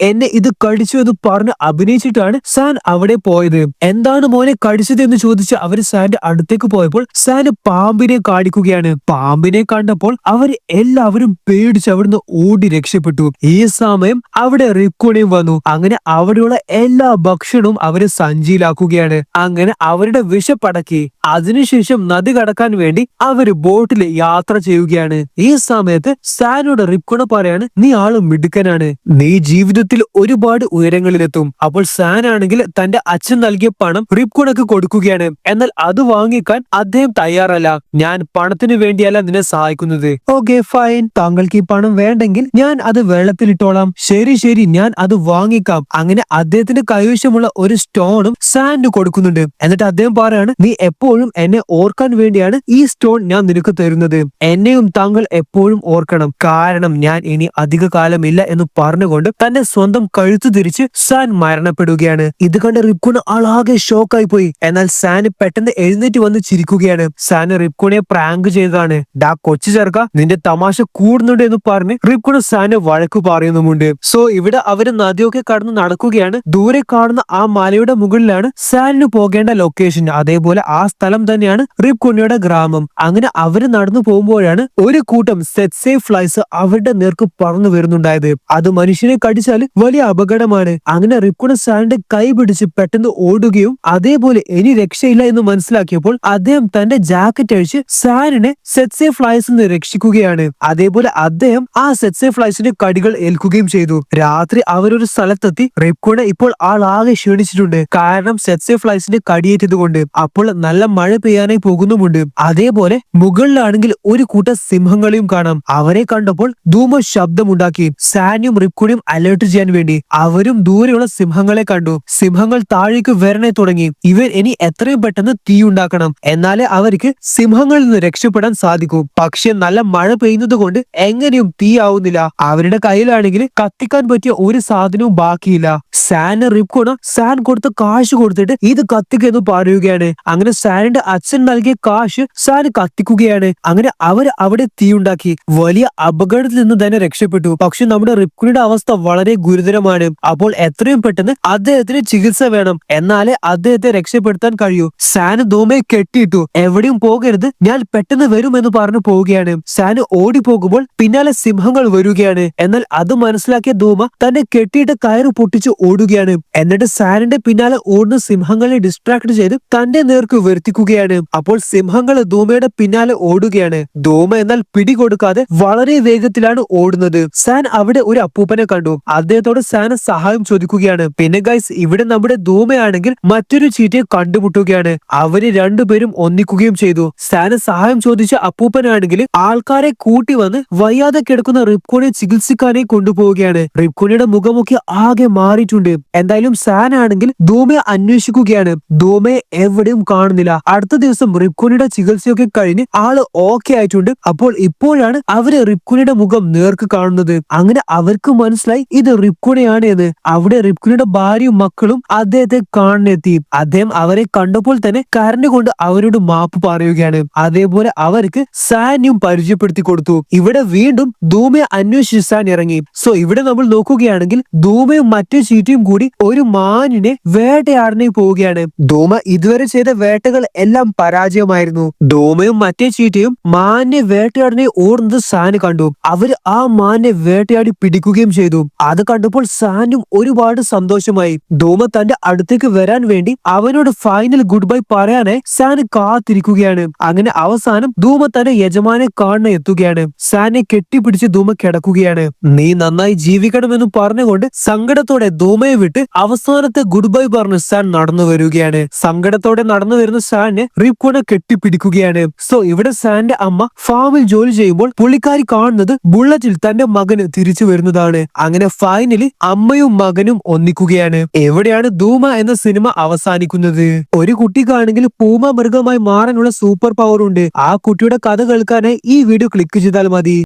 എന്നെ ഇത് കടിച്ചു എന്ന് പറഞ്ഞ് അഭിനയിച്ചിട്ടാണ് സാൻ അവിടെ പോയത്. എന്താണ് മോനെ കടിച്ചത് എന്ന് ചോദിച്ച് അവര് സാന്റെ അടുത്തേക്ക് പോയപ്പോൾ സാന് പാമ്പിനെ കാണിക്കുകയാണ്. പാമ്പിനെ കണ്ടപ്പോൾ അവർ എല്ലാവരും പേടിച്ച് അവിടുന്ന് ഓടി രക്ഷപ്പെട്ടു. ഈ സമയം അവിടെ റിപ്കോണിയും വന്നു. അങ്ങനെ അവിടെയുള്ള എല്ലാ ഭക്ഷണവും അവര് സഞ്ചിയിലാക്കുകയാണ്. അങ്ങനെ അവരുടെ വിശപ്പടക്കി. അതിനുശേഷം നദി കടക്കാൻ വേണ്ടി അവര് ബോട്ടിൽ യാത്ര ചെയ്യുകയാണ്. ഈ സമയത്ത് സാനോട് റിപ്കോണ പറയാണ്, നീ ആള് മിടുക്കനാണ്. നീ ജീവിതത്തിൽ ഒരുപാട് ഉയരങ്ങളിലെത്തും. അപ്പോൾ സാൻ ആണെങ്കിൽ തന്റെ അച്ഛൻ നൽകിയ പണം റിപ്കോണക്ക് കൊടുക്കുകയാണ്. എന്നാൽ അത് വാങ്ങിക്കാൻ അദ്ദേഹം തയ്യാറല്ല. ഞാൻ പണത്തിന് വേണ്ടിയല്ല നിന്നെ സഹായിക്കുന്നത്. ഓക്കെ ഫൈൻ, താങ്കൾക്ക് ഈ പണം വേണ്ടെങ്കിൽ ഞാൻ അത് വെള്ളത്തിലിട്ടോളാം. ശരി ശരി, ഞാൻ അത് വാങ്ങിക്കാം. അങ്ങനെ അദ്ദേഹത്തിന്റെ കൈവശമുള്ള ഒരു സ്റ്റോണും സാൻഡ് കൊടുക്കുന്നുണ്ട്. എന്നിട്ട് അദ്ദേഹം പറയാണ്, നീ എപ്പോഴും എന്നെ ഓർക്കാൻ വേണ്ടിയാണ് ഈ സ്റ്റോൺ ഞാൻ നിനക്ക് തരുന്നത്. എന്നെയും താങ്കൾ എപ്പോഴും ഓർക്കണം. കാരണം ഞാൻ ഇനി അധിക കാലമില്ല എന്ന് പറഞ്ഞുകൊണ്ട് തന്റെ സ്വന്തം കഴുത്ത് തിരിച്ച് സാൻ മരണപ്പെടുകയാണ്. ഇത് കണ്ട് റിപ്കുണ ആളാകെ ഷോക്കായി പോയി. എന്നാൽ സാൻ പെട്ടെന്ന് എഴുന്നേറ്റ് വന്ന് ചിരിക്കുകയാണ്. സാൻ റിപ്കുണെ പ്രാങ്ക് ചെയ്തതാണ്. ഡാ കൊച്ചു ചെറുക്ക, നിന്റെ തമാശ കൂടുന്നുണ്ട് എന്ന് പറഞ്ഞ് റിപ്കുണ സാനെ വഴക്കു പറയുന്നുമുണ്ട്. സോ ഇവിടെ അവര് നദിയൊക്കെ കടന്ന് നടക്കുകയാണ്. ദൂരെ കാണുന്ന ആ മലയുടെ മുകളിലാണ് സാനിന് പോകേണ്ട ലൊക്കേഷൻ. അതേപോലെ ആ സ്ഥലം തന്നെയാണ് റിപ്കുണയുടെ ഗ്രാമം. അങ്ങനെ അവര് നടന്നു പോകുമ്പോഴാണ് ഒരു കൂട്ടം സെറ്റ്സേ ഫ്ലൈസ് അവരുടെ നേർക്ക് പറന്നു വരുന്നുണ്ടായത്. അത് മനുഷ്യനെ കടിച്ചാൽ വലിയ അപകടം അപകടമാണ്. അങ്ങനെ റിപ്കുണ സാനിന്റെ കൈ പിടിച്ച് പെട്ടെന്ന് ഓടുകയും അതേപോലെ ഇനി രക്ഷയില്ല എന്ന് മനസ്സിലാക്കിയപ്പോൾ അദ്ദേഹം തന്റെ ജാക്കറ്റ് അഴിച്ച് സാനിനെ സെറ്റ്സേ ഫ്ലൈസിൽ നിന്ന് രക്ഷിക്കുകയാണ്. അതേപോലെ അദ്ദേഹം ആ സെറ്റ്സേ ഫ്ലൈസിന്റെ കടികൾ ഏൽക്കുകയും ചെയ്തു. രാത്രി അവരൊരു സ്ഥലത്തെത്തി. റിപ്കുണ ഇപ്പോൾ ആളാകെ ക്ഷീണിച്ചിട്ടുണ്ട്, കാരണം സെറ്റ്സേ ഫ്ലൈസിന്റെ കടിയേറ്റത് കൊണ്ട്. അപ്പോൾ നല്ല മഴ പെയ്യാനായി പോകുന്നുമുണ്ട്. അതേപോലെ മുകളിലാണെങ്കിൽ ഒരു കൂട്ടം സിംഹങ്ങളെയും കാണാം. അവരെ കണ്ടപ്പോൾ ധൂമ ശബ്ദമുണ്ടാക്കി സാനിയും റിപ്കുണയും അലേർട്ട് ചെയ്യാൻ വേണ്ടി. അവരും ദൂരെയുള്ള സിംഹങ്ങളെ കണ്ടു. സിംഹങ്ങൾ താഴേക്ക് വരണേ തുടങ്ങി. ഇവർ ഇനി എത്രയും പെട്ടെന്ന് തീ ഉണ്ടാക്കണം, എന്നാലേ അവർക്ക് സിംഹങ്ങളിൽ നിന്ന് രക്ഷപ്പെടാൻ സാധിക്കൂ. പക്ഷെ നല്ല മഴ പെയ്യുന്നത് കൊണ്ട് എങ്ങനെയും തീ ആവുന്നില്ല. അവരുടെ കയ്യിലാണെങ്കിൽ കത്തിക്കാൻ പറ്റിയ ഒരു സാധനവും ബാക്കിയില്ല. സാന് റിപ്കുണ സാൻ കൊടുത്ത കാശ് കൊടുത്തിട്ട് ഇത് കത്തിക്കെന്ന് പറയുകയാണ്. അങ്ങനെ സാനിന്റെ അച്ഛൻ നൽകിയ കാശ് സാൻ കത്തിക്കുകയാണ്. അങ്ങനെ അവർ അവിടെ തീ ഉണ്ടാക്കി വലിയ അപകടത്തിൽ നിന്ന് തന്നെ രക്ഷപ്പെട്ടു. പക്ഷെ നമ്മുടെ റിപ്കുണിയുടെ അവസ്ഥ വളരെ ഗുരുതരമാണ്. അപ്പോൾ എത്രയും പെട്ടെന്ന് അദ്ദേഹത്തിന് ചികിത്സ വേണം, എന്നാലേ അദ്ദേഹത്തെ രക്ഷപ്പെടുത്താൻ കഴിയൂ. സാന് ധൂമയെ കെട്ടിയിട്ടു. എവിടെയും പോകരുത്, ഞാൻ പെട്ടെന്ന് വരുമെന്ന് പറഞ്ഞു പോവുകയാണ്. സാന് ഓടി പോകുമ്പോൾ പിന്നാലെ സിംഹങ്ങൾ വരികയാണ്. എന്നാൽ അത് മനസ്സിലാക്കിയ ധൂമ തന്നെ കെട്ടിയിട്ട് കയറ് പൊട്ടിച്ച് ഓടുകയാണ്. എന്നിട്ട് സാനിന്റെ പിന്നാലെ ഓടുന്ന സിംഹങ്ങളെ ഡിസ്ട്രാക്ട് ചെയ്ത് തന്റെ നേർക്ക് വരുത്തിക്കുകയാണ്. അപ്പോൾ സിംഹങ്ങൾ ധൂമയുടെ പിന്നാലെ ഓടുകയാണ്. ധൂമ എന്നാൽ പിടികൊടുക്കാതെ വളരെ വേഗത്തിലാണ് ഓടുന്നത്. സാൻ അവിടെ ഒരു അപ്പൂപ്പനെ കണ്ടു. അദ്ദേഹത്തോട് സാന് സഹായം ചോദിക്കുകയാണ്. പിന്നെ ഗൈസ്, ഇവിടെ നമ്മുടെ ധൂമയാണെങ്കിൽ മറ്റൊരു ചീറ്റയെ കണ്ടുമുട്ടുകയാണ്. അവര് രണ്ടുപേരും ഒന്നിക്കുകയും ചെയ്തു. സാന് സഹായം ചോദിച്ച അപ്പൂപ്പനാണെങ്കിൽ ആൾക്കാരെ കൂട്ടി വന്ന് വയ്യാതെ കിടക്കുന്ന റിപ്കുണെ ചികിത്സിക്കാനായി കൊണ്ടുപോവുകയാണ്. റിപ്കുണിയുടെ മുഖമൊക്കെ ആകെ മാറിയിട്ടുണ്ട്. എന്തായാലും സാൻ ആണെങ്കിൽ ധൂമയെ അന്വേഷിക്കുകയാണ്. ധൂമയെ എവിടെയും കാണുന്നില്ല. അടുത്ത ദിവസം റിപ്കുണിയുടെ ചികിത്സയൊക്കെ കഴിഞ്ഞ് ആള് ഓക്കെ ആയിട്ടുണ്ട്. അപ്പോൾ ഇപ്പോഴാണ് അവര് റിപ്കുണിയുടെ മുഖം നേർക്ക് കാണുന്നത്. അങ്ങനെ അവർക്ക് മനസ്സിലായി ഇത് റിപ്കുണയാണ് എന്ന്. അവിടെ റിപ്കുണിയുടെ ഭാര്യയും മക്കളും അദ്ദേഹത്തെ കാണാനെത്തി. അദ്ദേഹം അവരെ കണ്ടപ്പോൾ തന്നെ കരഞ്ഞുകൊണ്ട് അവരോട് മാപ്പ് പറയുകയാണ്. അതേപോലെ അവർക്ക് സാനിയും പരിചയപ്പെടുത്തി കൊടുത്തു. ഇവിടെ വീണ്ടും ധൂമയെ അന്വേഷിച്ച് സാൻ ഇറങ്ങി. സോ ഇവിടെ നമ്മൾ നോക്കുകയാണെങ്കിൽ ധൂമയും മറ്റു ചീറ്റയും കൂടി ഒരു മാനിനെ വേട്ടയാടാനായി പോവുകയാണ്. ധൂമ ഇതുവരെ ചെയ്ത വേട്ടകൾ എല്ലാം പരാജയമായിരുന്നു. ധൂമയും മറ്റേ ചീറ്റയും മാനിനെ വേട്ടയാടാനായി ഓടുന്നത് സാന് കണ്ടു. അവര് ആ മാനിനെ വേട്ടയാടി പിടിക്കുകയും ചെയ്തു. അത് കണ്ടപ്പോൾ സാനും ഒരുപാട് സന്തോഷമായി. ധൂമ തന്റെ അടുത്തേക്ക് വരാൻ വേണ്ടി അവനോട് ഫൈനൽ ഗുഡ് ബൈ പറയാനായി സാന് കാത്തിരിക്കുകയാണ്. അങ്ങനെ അവസാനം ധൂമ തന്റെ യജമാനെ കാണാൻ എത്തുകയാണ്. സാനെ കെട്ടിപ്പിടിച്ച് ധൂമ കിടക്കുകയാണ്. നീ നന്നായി ജീവിക്കണമെന്ന് പറഞ്ഞുകൊണ്ട് സങ്കടത്തോടെ ധൂമയെ വിട്ട് അവസാനത്തെ ഗുഡ് ബൈ പറഞ്ഞ് സാൻ നടന്നു വരികയാണ്. സങ്കടത്തോടെ നടന്നു വരുന്ന സാനെ റിപ്കുണ കെട്ടിപ്പിടിക്കുകയാണ്. സോ ഇവിടെ സാന്റെ അമ്മ ഫാമിൽ ജോലി ചെയ്യുമ്പോൾ പുള്ളിക്കാരി കാണുന്നത് ബുള്ളറ്റിൽ തന്റെ മകന് തിരിച്ചു വരുന്നതാണ്. അങ്ങനെ ഫൈനലി അമ്മയും മകനും ഒന്നിക്കുകയാണ്. എവിടെയാണ് ധൂമ എന്ന സിനിമ അവസാനിക്കുന്നത്? ഒരു കുട്ടിക്കാണെങ്കിൽ പൂമ മൃഗമായി മാറാനുള്ള സൂപ്പർ പവർ ഉണ്ട്. ആ കുട്ടിയുടെ കഥ കേൾക്കാനായി ഈ വീഡിയോ ക്ലിക്ക് ചെയ്താൽ മതി.